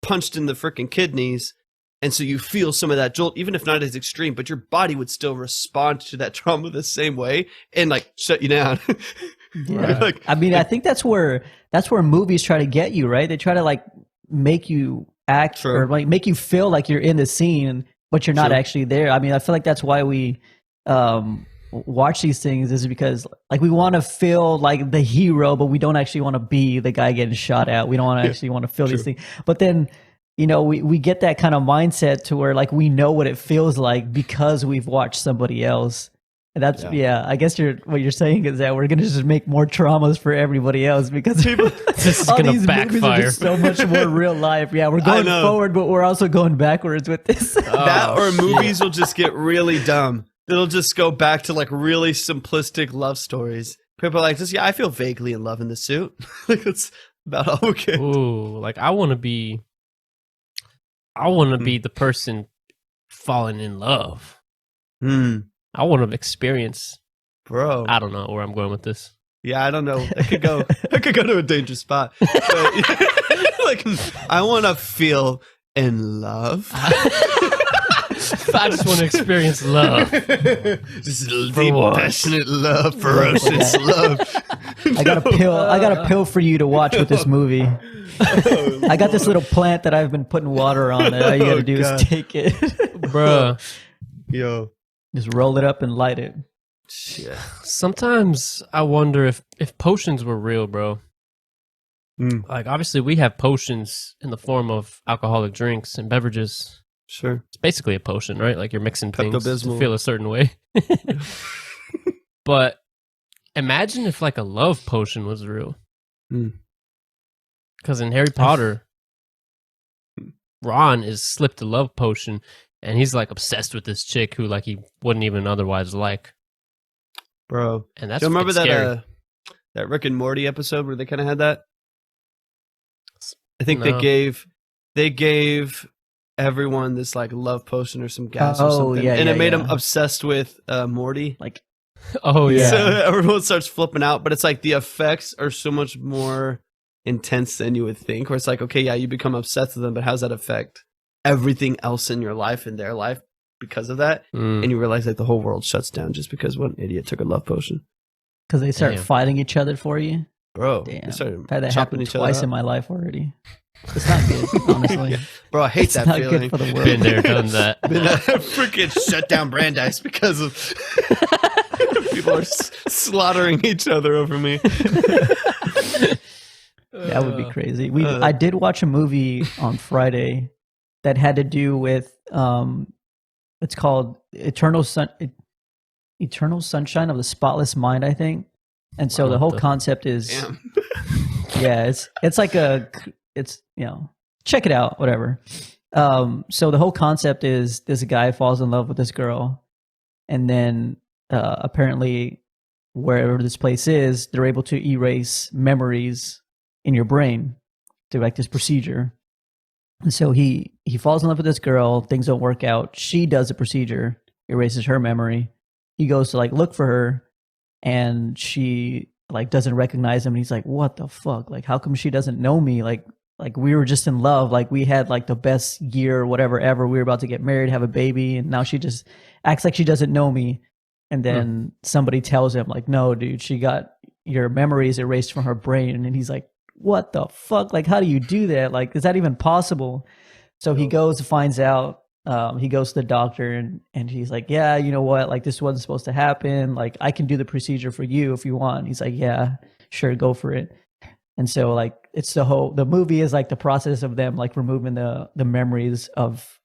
punched in the freaking kidneys. And so you feel some of that jolt, even if not as extreme, but your body would still respond to that trauma the same way and like shut you down. Yeah. Like, I mean, I think that's where movies try to get you, right? They try to like make you act or like make you feel like you're in the scene, but you're not actually there. I mean, I feel like that's why we watch these things, is because like we want to feel like the hero, but we don't actually want to be the guy getting shot at. We don't want to actually want to feel these things. But then, you know, we get that kind of mindset to where like we know what it feels like because we've watched somebody else. And that's I guess what you're saying is that we're gonna just make more traumas for everybody else because this is all gonna these movies are backfire. just so much more real life. Yeah, we're going forward, but we're also going backwards with this. That or movies will just get really dumb. It'll just go back to like really simplistic love stories. People are like, "This, I feel vaguely in love in the suit." Like it's about all okay. Ooh, like I want to be the person falling in love. I want to experience, bro. I don't know where I'm going with this. Yeah, I don't know. I could go to a dangerous spot. But, like, I want to feel in love. I just want to experience love. Just deep, passionate love, ferocious love. I got a pill for you to watch with this movie. I got this little plant that I've been putting water on. And all you got to do is take it, Bruh. Yo. Just roll it up and light it. Shit. Sometimes I wonder if potions were real, bro. Like, obviously, we have potions in the form of alcoholic drinks and beverages. Sure. It's basically a potion, right? Like, you're mixing things to Pepto-Bismol. feel a certain way. But imagine if, like, a love potion was real. Because in Harry Potter, Ron is slipped a love potion, and he's, like, obsessed with this chick who, like, he wouldn't even otherwise like. Bro. And that's Do you remember scary. that Rick and Morty episode where they kind of had that? I think No. they gave everyone this like love potion or some gas or Oh, something, yeah, and yeah, it made yeah. them obsessed with Morty. Like, Oh, yeah. So everyone starts flipping out, but it's like the effects are so much more intense than you would think. Where it's like, okay, yeah, you become obsessed with them, but how's that affect everything else in your life and their life because of that? And you realize that the whole world shuts down just because one idiot took a love potion. because they start Damn. fighting each other for you. Bro, Damn, they started I've had that chopping happen each other twice up. in my life already. It's not good, honestly. Bro, I hate It's that not feeling. good for the world. Been there, done that. Been freaking shut down Brandeis because of people are slaughtering each other over me. That would be crazy. I did watch a movie on Friday that had to do with it's called Eternal Sunshine of the Spotless Mind, I think. And so the whole concept is Damn. yeah, it's like it's you know, check it out, whatever. So the whole concept is this guy falls in love with this girl, and then apparently wherever this place is, they're able to erase memories in your brain through like this procedure. And so he falls in love with this girl, things don't work out. She does a procedure, erases her memory. He goes to like look for her, and she like doesn't recognize him, and he's like, what the fuck? Like, how come she doesn't know me? Like we were just in love, like we had like the best year or whatever ever. We were about to get married, have a baby, and now she just acts like she doesn't know me. And then somebody tells him like, no, dude, she got your memories erased from her brain. And he's like, what the fuck? Like, how do you do that? Like, is that even possible? So he goes and finds out. He goes to the doctor, and he's like, yeah, you know what? Like, this wasn't supposed to happen. Like, I can do the procedure for you if you want. He's like, yeah, sure, go for it. And so like, it's the movie is like the process of them like removing the memories of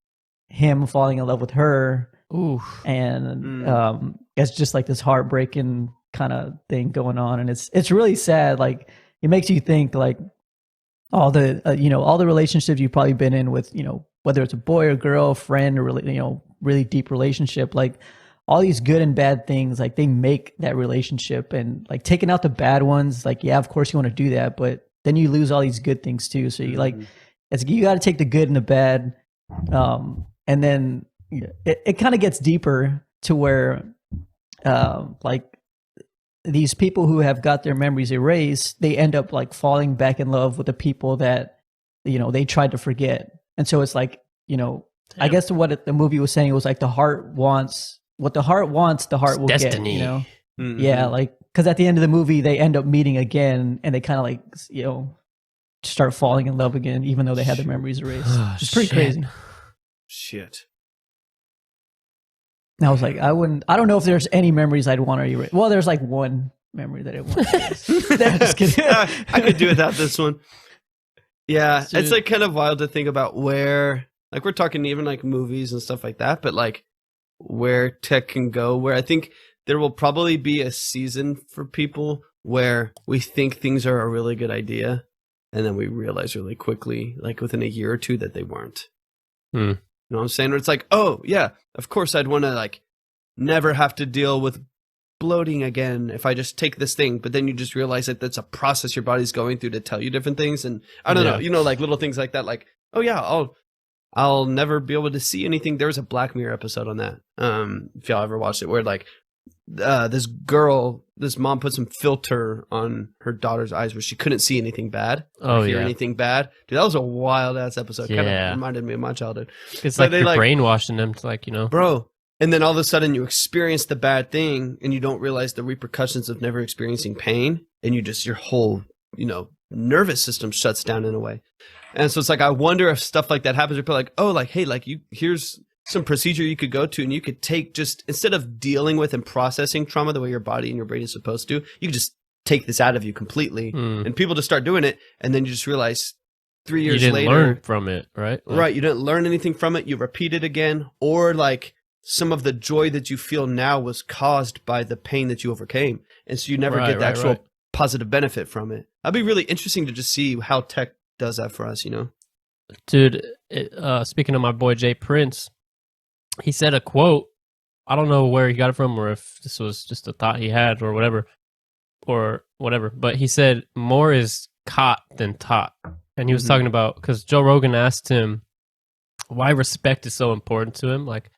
him falling in love with her. Ooh. And it's just like this heartbreaking kind of thing going on, and it's really sad. Like, it makes you think like all the all the relationships you've probably been in with whether it's a boy or girl, friend, or really, you know, really deep relationship, like all these good and bad things, like they make that relationship. And like taking out the bad ones, like, yeah, of course you want to do that, but then you lose all these good things too. So you like, it's, you got to take the good and the bad. And then it kind of gets deeper to where, like these people who have got their memories erased, they end up like falling back in love with the people that, you know, they tried to forget. And so it's like, you know, I guess what the movie was saying, it was like the heart wants what the heart wants, the heart will destiny. get, you know? Yeah, like, because at the end of the movie, they end up meeting again, and they kind of like, you know, start falling in love again, even though they had their memories erased. It's pretty crazy. Shit. And I was like, I don't know if there's any memories I'd want to erase. Well, there's like one memory that I want to erase. Just kidding. I could do without this one. Yeah, Dude. it's like kind of wild to think about where, like, we're talking even like movies and stuff like that, but like where tech can go, where I think there will probably be a season for people where we think things are a really good idea, and then we realize really quickly, like within a year or two, that they weren't. You know what I'm saying? Where it's like, oh yeah, of course I'd want to like never have to deal with bloating again if I just take this thing, but then you just realize that that's a process your body's going through to tell you different things. And I don't know, you know, like little things like that, like, oh yeah, I'll never be able to see anything. There was a Black Mirror episode on that. If y'all ever watched it, where like this mom put some filter on her daughter's eyes where she couldn't see anything bad or hear anything bad. Dude, that was a wild ass episode. Kind of reminded me of my childhood. It's like you're brainwashing them to, like, you know, bro. And then all of a sudden you experience the bad thing and you don't realize the repercussions of never experiencing pain. And your whole, you know, nervous system shuts down in a way. And so it's like, I wonder if stuff like that happens. People are like, oh, like, hey, like here's some procedure you could go to, and you could take, just instead of dealing with and processing trauma the way your body and your brain is supposed to, you could just take this out of you completely. And people just start doing it. And then you just realize 3 years later, you didn't learn from it, right? Like, right. You didn't learn anything from it. You repeat it again, or like, some of the joy that you feel now was caused by the pain that you overcame. And so you never get the actual positive benefit from it. That'd be really interesting to just see how tech does that for us, you know? Dude, speaking of my boy Jay Prince, he said a quote. I don't know where he got it from, or if this was just a thought he had or whatever. But he said, more is caught than taught. And he was talking about, because Joe Rogan asked him why respect is so important to him. Like,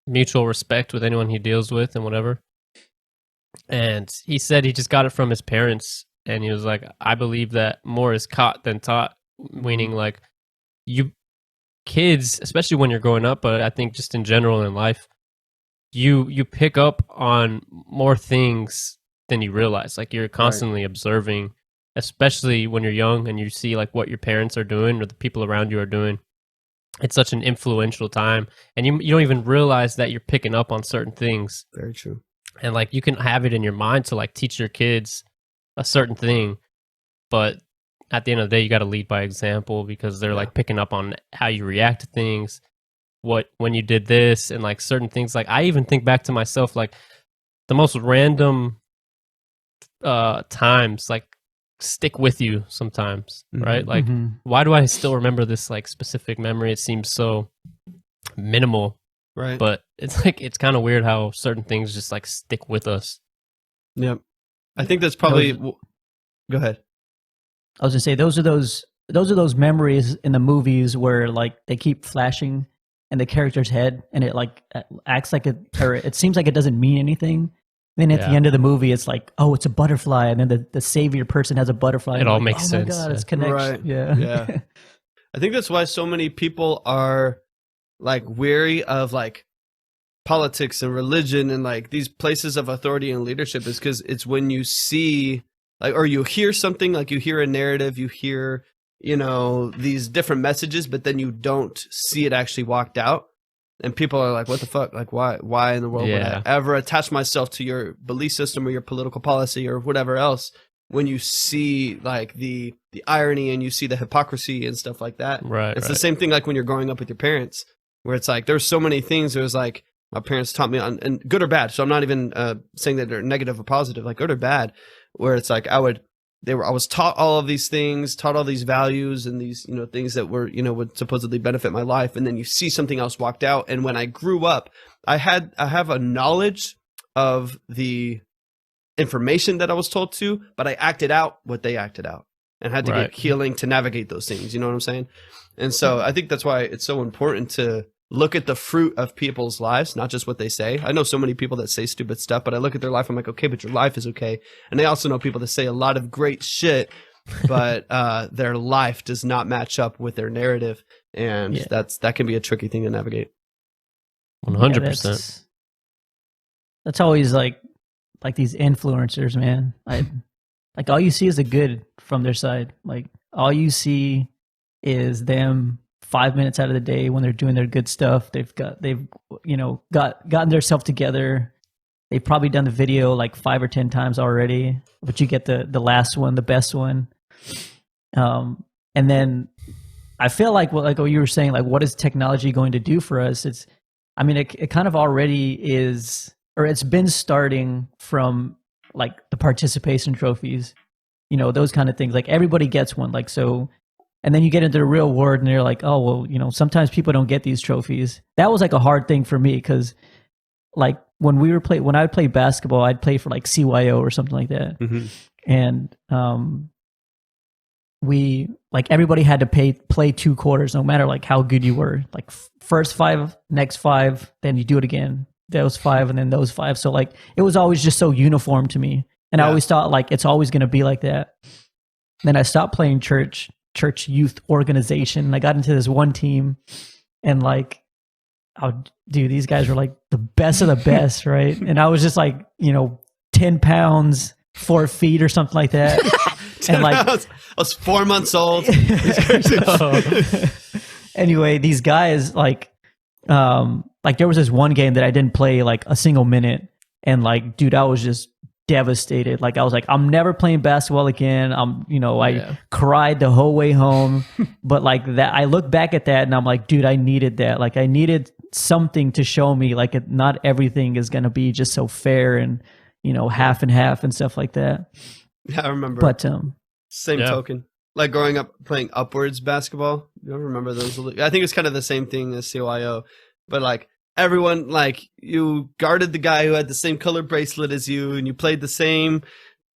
mutual respect with anyone he deals with and whatever. And he said he just got it from his parents, and he was like, I believe that more is caught than taught, meaning like you kids, especially when you're growing up, but I think just in general in life, you pick up on more things than you realize. Like, you're constantly observing, especially when you're young and you see like what your parents are doing or the people around you are doing. It's such an influential time, and you don't even realize that you're picking up on certain things. Very true. And like, you can have it in your mind to like teach your kids a certain thing, but at the end of the day, you got to lead by example, because they're like picking up on how you react to things, when you did this, and like certain things. Like, I even think back to myself, like the most random times, like, stick with you sometimes, right? Like, why do I still remember this like specific memory? It seems so minimal, right? But it's like, it's kind of weird how certain things just like stick with us. Yep. I think that's probably. Go ahead. I was gonna say, those are those memories in the movies where like they keep flashing in the character's head, and it like acts like it seems like it doesn't mean anything. Then at the end of the movie, it's like, oh, it's a butterfly, and then the savior person has a butterfly. It all like, makes sense. Oh my god, it's connection. Right. Yeah. I think that's why so many people are like weary of like politics and religion and like these places of authority and leadership, is because it's when you see like, or you hear something, like you hear a narrative, you hear, you know, these different messages, but then you don't see it actually walked out. And people are like, what the fuck? Like, why in the world would I ever attach myself to your belief system or your political policy or whatever else, when you see like the irony and you see the hypocrisy and stuff like that? Right. It's the same thing like when you're growing up with your parents, where it's like, there's so many things. There's like, my parents taught me on, and good or bad. So I'm not even saying that they're negative or positive, like good or bad, where it's like, I would I was taught all of these things, taught all these values and these, you know, things that were, you know, would supposedly benefit my life. And then you see something else walked out. And when I grew up, I have a knowledge of the information that I was told to, but I acted out what they acted out and had to get healing to navigate those things. You know what I'm saying? And so I think that's why it's so important to look at the fruit of people's lives, not just what they say. I know so many people that say stupid stuff, but I look at their life, I'm like, okay, but your life is okay. And I also know people that say a lot of great shit, but their life does not match up with their narrative. And that can be a tricky thing to navigate. 100%. That's always like these influencers, man. Like all you see is the good from their side. Like all you see is them 5 minutes out of the day when they're doing their good stuff. They've gotten themselves together. They've probably done the video like 5 or 10 times already, but you get the last one, the best one. And then I feel like what you were saying, like what is technology going to do for us? It kind of already is, or it's been starting from like the participation trophies, you know, those kind of things. Like everybody gets one, like so. And then you get into the real world and you're like, oh, well, you know, sometimes people don't get these trophies. That was like a hard thing for me because like when I would play basketball, I'd play for like CYO or something like that. Mm-hmm. And everybody had to play 2 quarters, no matter like how good you were. Like first 5, next 5, then you do it again. Those 5 and then those 5. So like it was always just so uniform to me. And I always thought like it's always going to be like that. Then I stopped playing church youth organization. I got into this one team and like, oh dude, these guys were like the best of the best, right? And I was just like, you know, 10 pounds, 4 feet or something like that. And like I was 4 months old. Anyway, these guys like there was this one game that I didn't play like a single minute, and like dude, I was just devastated. Like I was like, I'm never playing basketball again. I cried the whole way home. But like that, I look back at that and I'm like, dude, I needed that. Like I needed something to show me like not everything is going to be just so fair and, you know, half and half and stuff like that. Yeah, I remember. But same token. Like growing up playing upwards basketball. You don't remember those? I think it's kind of the same thing as CYO, but like everyone, like you guarded the guy who had the same color bracelet as you, and you played the same,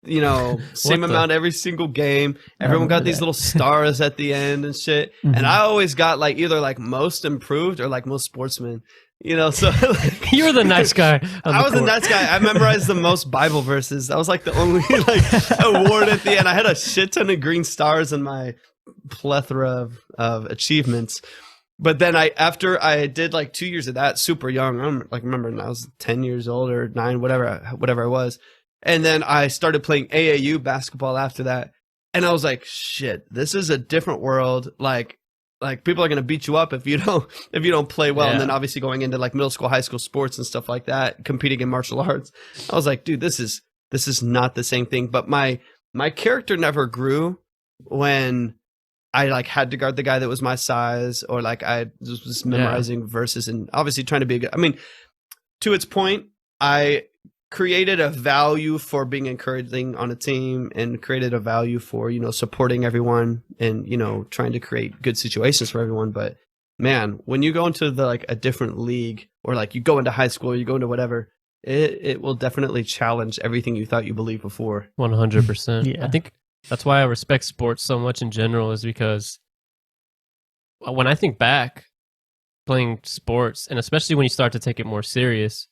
you know, same amount every single game. Everyone got these little stars at the end and shit. Mm-hmm. And I always got like either like most improved or like most sportsman. You know, so like, you were the nice guy. I was the nice guy. I memorized the most Bible verses. That was like the only like award at the end. I had a shit ton of green stars in my plethora of achievements. But then after I did like 2 years of that, super young, I'm like, remember I was 10 years old or 9, whatever I was. And then I started playing AAU basketball after that. And I was like, shit, this is a different world. Like people are going to beat you up if you don't play well. Yeah. And then obviously going into like middle school, high school sports and stuff like that, competing in martial arts. I was like, dude, this is not the same thing. But my character never grew when I like had to guard the guy that was my size, or like I was memorizing verses and obviously trying to be good. I mean, to its point, I created a value for being encouraging on a team and created a value for, you know, supporting everyone and, you know, trying to create good situations for everyone. But man, when you go into like a different league, or like you go into high school or you go into whatever, it will definitely challenge everything you thought you believed before. 100%. Yeah. I think that's why I respect sports so much in general, is because when I think back playing sports, and especially when you start to take it more serious,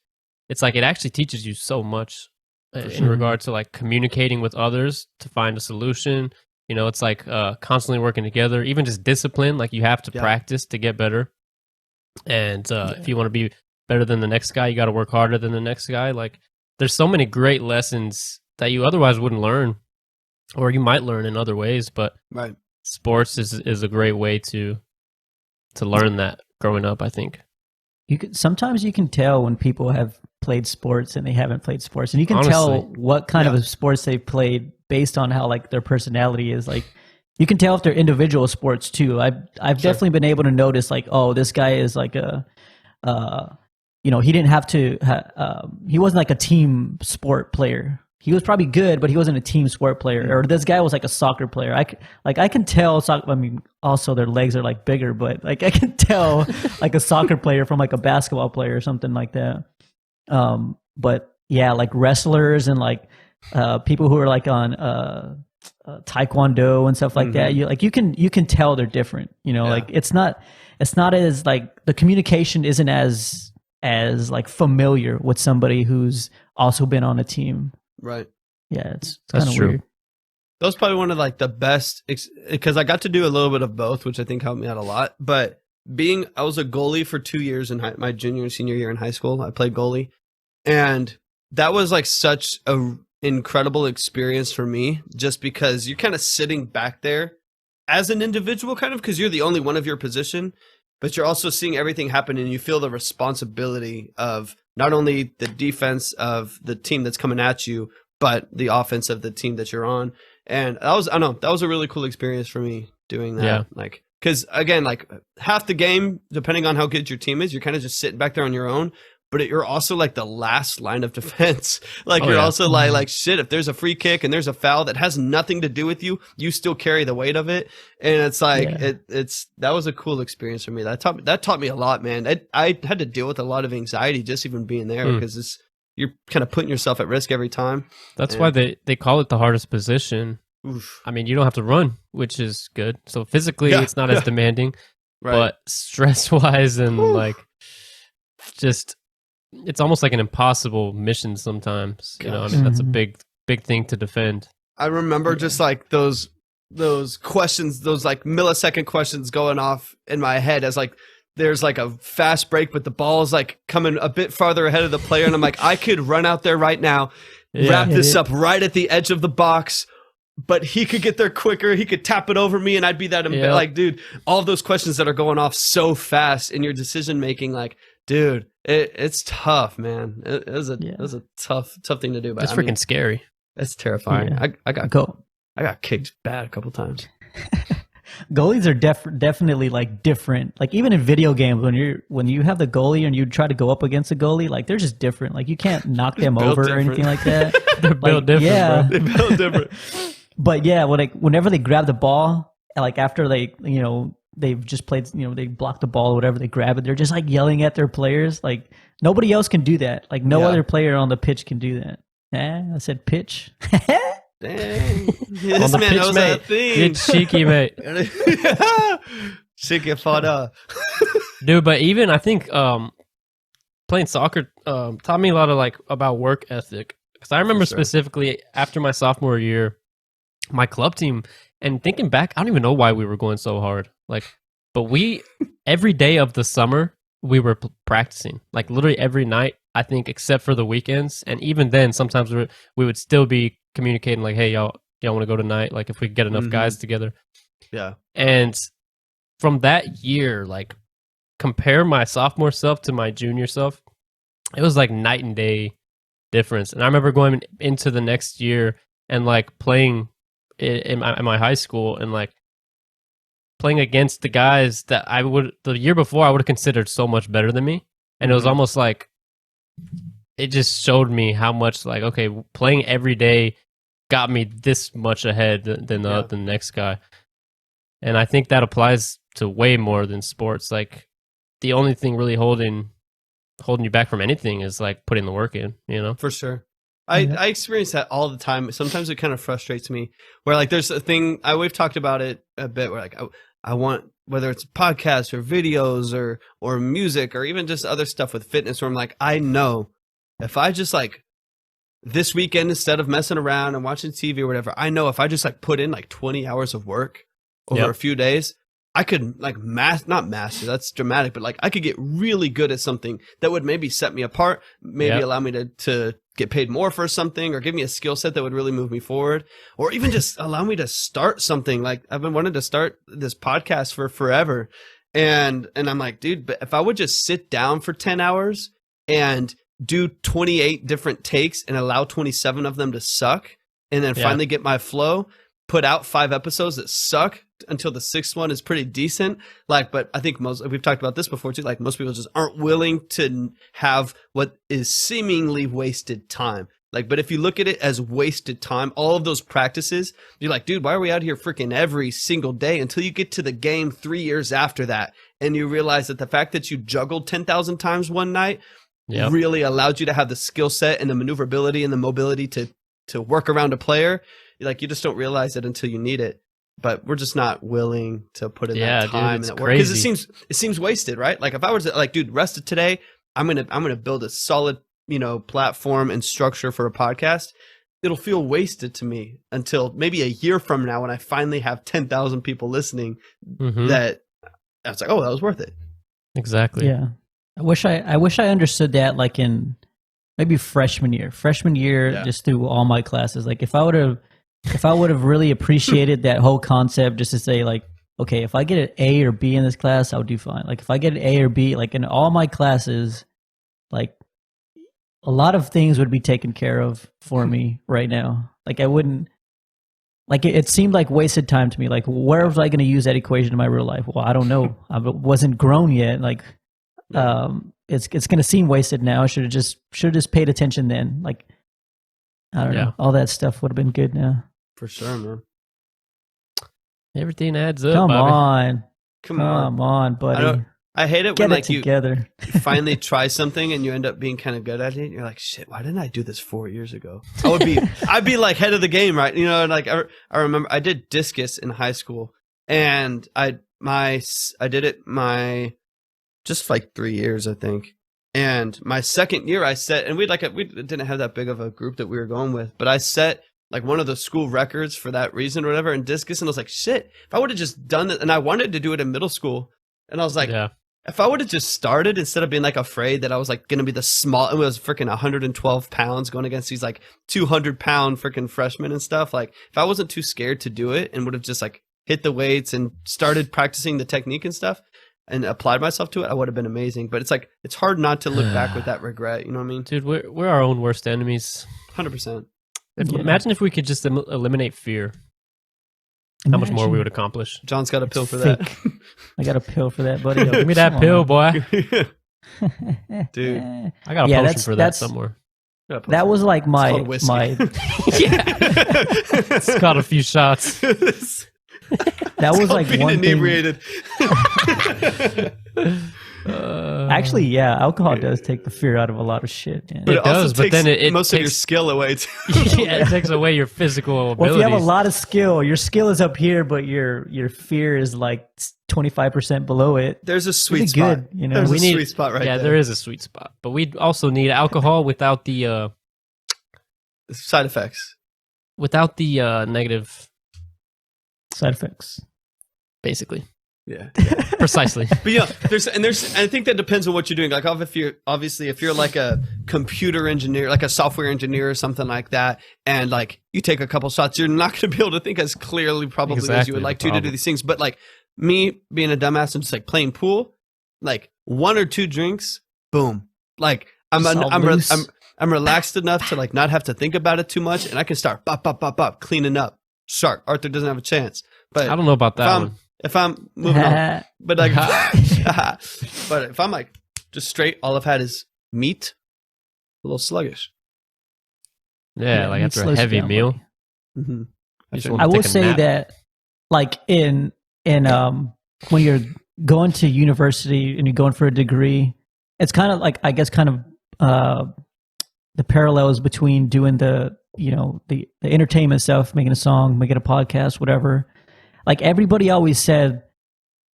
it's like it actually teaches you so much in regard to like communicating with others to find a solution. You know, it's like constantly working together, even just discipline. Like you have to practice to get better. And if you want to be better than the next guy, you got to work harder than the next guy. Like there's so many great lessons that you otherwise wouldn't learn, or you might learn in other ways. But sports is a great way to learn that growing up, I think. Sometimes you can tell when people have played sports and they haven't played sports, and you can tell what kind of sports they've played based on how like their personality is. Like you can tell if they're individual sports too. I've definitely been able to notice like, oh, this guy is like a you know, he didn't have to he wasn't like a team sport player. he was probably good, but he wasn't a team sport player. Or this guy was like a soccer player. I can tell. I mean, also their legs are like bigger, but like I can tell like a soccer player from like a basketball player or something like that. But yeah, like wrestlers and like people who are like on taekwondo and stuff like that. You can tell they're different. You know, like it's not as like the communication isn't as like familiar with somebody who's also been on a team. Right. Yeah, it's kind of weird. That was probably one of like the best because I got to do a little bit of both, which I think helped me out a lot. But I was a goalie for 2 years in my junior and senior year in high school. I played goalie, and that was like such a incredible experience for me, just because you're kind of sitting back there as an individual, kind of because you're the only one of your position, but you're also seeing everything happen, and you feel the responsibility of not only the defense of the team that's coming at you, but the offense of the team that you're on. And that was a really cool experience for me doing that. Yeah. Like, because again, like half the game, depending on how good your team is, you're kind of just sitting back there on your own. But you're also like the last line of defense. Like you're also like shit. If there's a free kick and there's a foul that has nothing to do with you, you still carry the weight of it. And it's like that was a cool experience for me. That taught me a lot, man. I had to deal with a lot of anxiety just even being there because you're kind of putting yourself at risk every time. That's why they call it the hardest position. Oof. I mean, you don't have to run, which is good. So physically, it's not as demanding, but stress wise and like just. It's almost like an impossible mission sometimes. You know, I mean, that's a big thing to defend. I remember just like those questions, those like millisecond questions going off in my head as like there's like a fast break, but the ball is like coming a bit farther ahead of the player. And I'm like, I could run out there right now, wrap this up right at the edge of the box, but he could get there quicker. He could tap it over me and I'd be that like, dude, all of those questions that are going off so fast in your decision making, like, dude, it's tough, man. It was a tough thing to do. But it's freaking scary. It's terrifying. Yeah. I got kicked bad a couple times. Goalies are definitely like different. Like even in video games, when you have the goalie and you try to go up against a goalie, like they're just different. Like you can't knock them over or anything like that. They're built different, bro. They're built different. But yeah, whenever they grab the ball, like after they've just played, they block the ball or whatever, they grab it, they're just like yelling at their players. Like nobody else can do that. Like no other player on the pitch can do that. I said pitch. Dang. This man knows that thing. Get cheeky, mate. Cheeky fodder. Dude, but even I think playing soccer taught me a lot of like about work ethic. Because I remember specifically after my sophomore year, my club team, and thinking back, I don't even know why we were going so hard. Like, but every day of the summer, we were practicing. Like literally every night, I think, except for the weekends. And even then, sometimes we would still be communicating like, hey, y'all want to go tonight? Like if we get enough guys together. Yeah. And from that year, like compare my sophomore self to my junior self, it was like night and day difference. And I remember going into the next year and like playing in my high school and like playing against the guys that the year before I would have considered so much better than me. And it was almost like, it just showed me how much like, okay, playing every day got me this much ahead than the next guy. And I think that applies to way more than sports. Like the only thing really holding you back from anything is like putting the work in, For sure. I experience that all the time. Sometimes it kind of frustrates me where like there's a thing, we've talked about it a bit where like I want, whether it's podcasts or videos or music or even just other stuff with fitness where I'm like, I know if I just like this weekend, instead of messing around and watching TV or whatever, I know if I just like put in like 20 hours of work over a few days, I could like not master, that's dramatic, but like I could get really good at something that would maybe set me apart, maybe allow me to get paid more for something or give me a skill set that would really move me forward, or even just allow me to start something. Like I've been wanting to start this podcast for forever. And I'm like, dude, but if I would just sit down for 10 hours and do 28 different takes and allow 27 of them to suck and then finally get my flow, put out 5 episodes that suck until the 6th one is pretty decent. Like, but I think we've talked about this before too, like most people just aren't willing to have what is seemingly wasted time. Like, but if you look at it as wasted time, all of those practices, you're like, dude, why are we out here freaking every single day until you get to the game 3 years after that? And you realize that the fact that you juggled 10,000 times one night really allowed you to have the skill set and the maneuverability and the mobility to work around a player. Like, you just don't realize it until you need it. But we're just not willing to put in that time and that work, because it seems wasted, right? Like, if I was like, dude, rest of today, I'm gonna build a solid, platform and structure for a podcast. It'll feel wasted to me until maybe a year from now when I finally have 10,000 people listening. That I was like, oh, that was worth it. Exactly. Yeah. I wish I understood that, like, in maybe freshman year, just through all my classes. Like, if I would have really appreciated that whole concept, just to say, like, okay, if I get an A or B in this class, I'll do fine. Like, if I get an A or B, like, in all my classes, like, a lot of things would be taken care of for me right now. Like, I wouldn't, like, it seemed like wasted time to me. Like, where was I going to use that equation in my real life? Well, I don't know. I wasn't grown yet. Like, it's going to seem wasted now. I should have just paid attention then. Like, I don't know. All that stuff would have been good now. For sure, man. Everything adds up. Come Bobby. on, buddy. I hate it Get when, like, it together. you finally try something and you end up being kind of good at it. And you're like, shit, why didn't I do this 4 years ago? I'd be like head of the game, right? And like, I remember I did discus in high school, and I did it just like 3 years, I think. And my second year I set, and we didn't have that big of a group that we were going with, but I set like one of the school records for that reason or whatever in discus. And I was like, shit, if I would have just done it, and I wanted to do it in middle school. And I was like, if I would have just started, instead of being like afraid that I was like going to be the small, it was freaking 112 pounds going against these like 200-pound freaking freshmen and stuff. Like, if I wasn't too scared to do it and would have just like hit the weights and started practicing the technique and stuff and applied myself to it, I would have been amazing. But it's like, it's hard not to look back with that regret. You know what I mean? Dude, we're our own worst enemies. 100%. Imagine if we could just eliminate fear. How much more we would accomplish. John's got a pill for that. I got a pill for that, buddy. Give me that pill, boy. Dude. I got a potion for that somewhere. That was like my It's got a few shots. That was like being one inebriated. Actually, yeah, alcohol does take the fear out of a lot of shit, man. But it does, but then it most takes, of your skill away too. It takes away your physical abilities. Well, if you have a lot of skill, your skill is up here, but your fear is like 25% below it. There's a sweet spot. Good, you know, There's a sweet spot right there. Yeah, there is a sweet spot, but we also need alcohol without the side effects. Without the negative side effects, basically. Yeah. Precisely. But yeah, I think that depends on what you're doing. Like, if you're like a computer engineer, like a software engineer or something like that, and like you take a couple shots, you're not going to be able to think as clearly probably as you would like to do these things. But like me being a dumbass and just like playing pool, like 1 or 2 drinks, boom. Like I'm relaxed enough to like not have to think about it too much, and I can start cleaning up. Shark Arthur doesn't have a chance. But I don't know about that one. If I'm moving on, but like, but if I'm like just straight, all I've had is meat, a little sluggish. Yeah, like after a heavy meal. Mm-hmm. I will say that, like in when you're going to university and you're going for a degree, it's kind of like, I guess, kind of the parallels between doing the entertainment stuff, making a song, making a podcast, whatever. Like, everybody always said,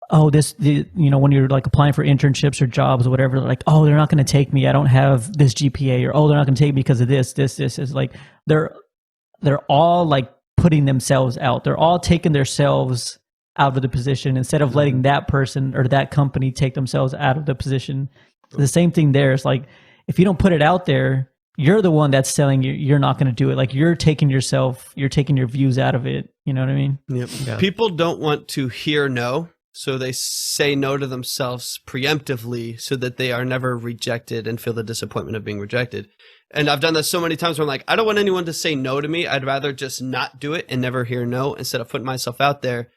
oh, when you're like applying for internships or jobs or whatever, like, oh, they're not going to take me. I don't have this GPA, or, oh, they're not going to take me because of this is like, they're all like putting themselves out. They're all taking themselves out of the position instead of letting that person or that company take themselves out of the position. The same thing there. It's like, if you don't put it out there, you're the one that's telling you you're not going to do it. Like, you're taking your views out of it. You know what I mean? Yep. Yeah. People don't want to hear no, so they say no to themselves preemptively so that they are never rejected and feel the disappointment of being rejected. And I've done that so many times where I'm like, I don't want anyone to say no to me. I'd rather just not do it and never hear no instead of putting myself out there.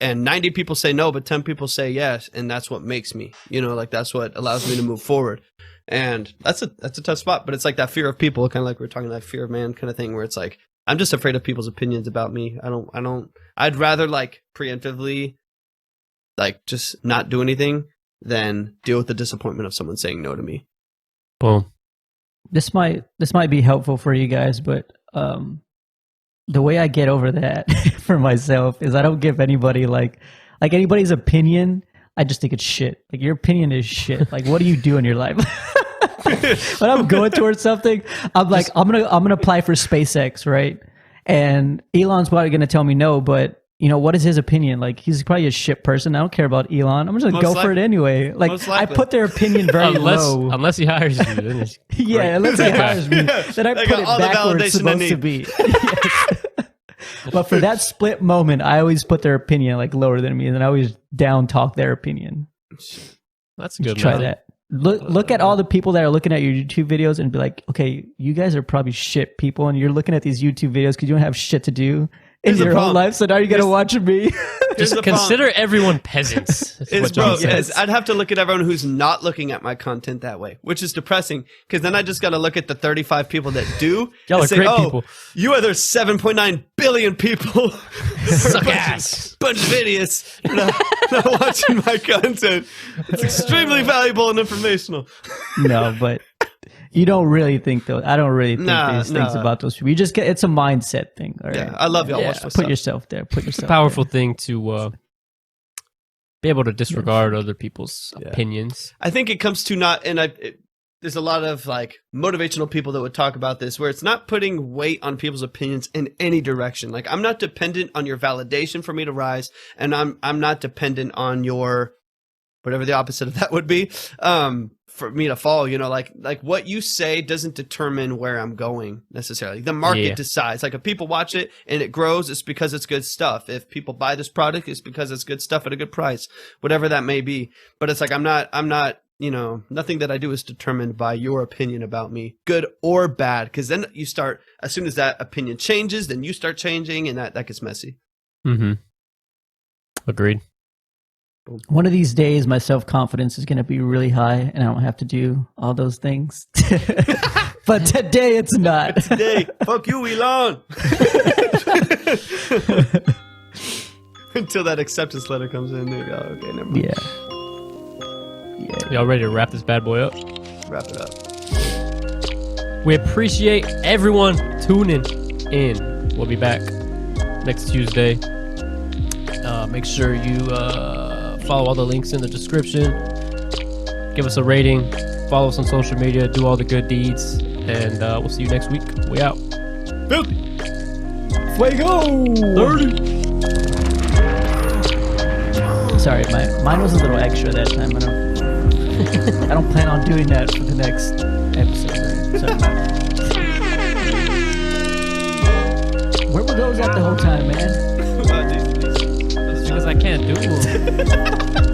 And 90 people say no, but 10 people say yes. And that's what makes me, like, that's what allows me to move forward. And that's a tough spot, but it's like that fear of people, kind of like we were talking, that fear of man kind of thing, where it's like, I'm just afraid of people's opinions about me. I'd rather like preemptively like just not do anything than deal with the disappointment of someone saying no to me. Boom. This might be helpful for you guys, but the way I get over that for myself is I don't give anybody like anybody's opinion. I just think it's shit. Like, your opinion is shit. Like, what do you do in your life? When I'm going towards something, I'm like, I'm gonna apply for SpaceX, right? And Elon's probably gonna tell me no, but you know, what is his opinion? Like, he's probably a shit person. I don't care about Elon. I'm just gonna go for it anyway. Like, I put their opinion very low. Unless he hires you, then it's yeah, unless he hires me, then I put it back where it's supposed to be. Yes. But for that split moment, I always put their opinion like lower than me, and then I always down talk their opinion. That's a good. Try that. Look at all the people that are looking at your YouTube videos and be like, okay, you guys are probably shit people, and you're looking at these YouTube videos because you don't have shit to do in your whole life, so now you're gonna watch me. Just consider everyone peasants. I'd have to look at everyone who's not looking at my content that way, which is depressing, because then I just got to look at the 35 people that do. Y'all are great people. You other 7.9 billion people suck ass. Bunch of idiots not watching my content. It's extremely valuable and informational. No, but you don't really think though. I don't really think these things about those people. You just get, it's a mindset thing. All right? Yeah, I love y'all. Yeah, put yourself there. Put yourself. It's a powerful thing to be able to disregard other people's opinions. I think it comes to not, and there's a lot of like motivational people that would talk about this, where it's not putting weight on people's opinions in any direction. Like, I'm not dependent on your validation for me to rise, and I'm not dependent on your whatever the opposite of that would be. For me to fall, you know, like what you say doesn't determine where I'm going necessarily. The market decides. Like, if people watch it and it grows, it's because it's good stuff. If people buy this product, it's because it's good stuff at a good price, whatever that may be. But it's like, I'm not, you know, nothing that I do is determined by your opinion about me, good or bad. Cause then you start, as soon as that opinion changes, then you start changing, and that gets messy. Mm-hmm. Agreed. One of these days, my self-confidence is going to be really high, and I don't have to do all those things. But today, it's not. Today, fuck you, Elon. Until that acceptance letter comes in, there you go. Okay, never mind. Yeah. Y'all ready to wrap this bad boy up? Wrap it up. We appreciate everyone tuning in. We'll be back next Tuesday. Make sure you follow all the links in the description. Give us a rating. Follow us on social media. Do all the good deeds. And we'll see you next week. We out. Filthy. Fuego! 30. Sorry, mine was a little extra that time. I don't plan on doing that for the next episode. Right? So. Where were those at the whole time, man? Because I can't do them.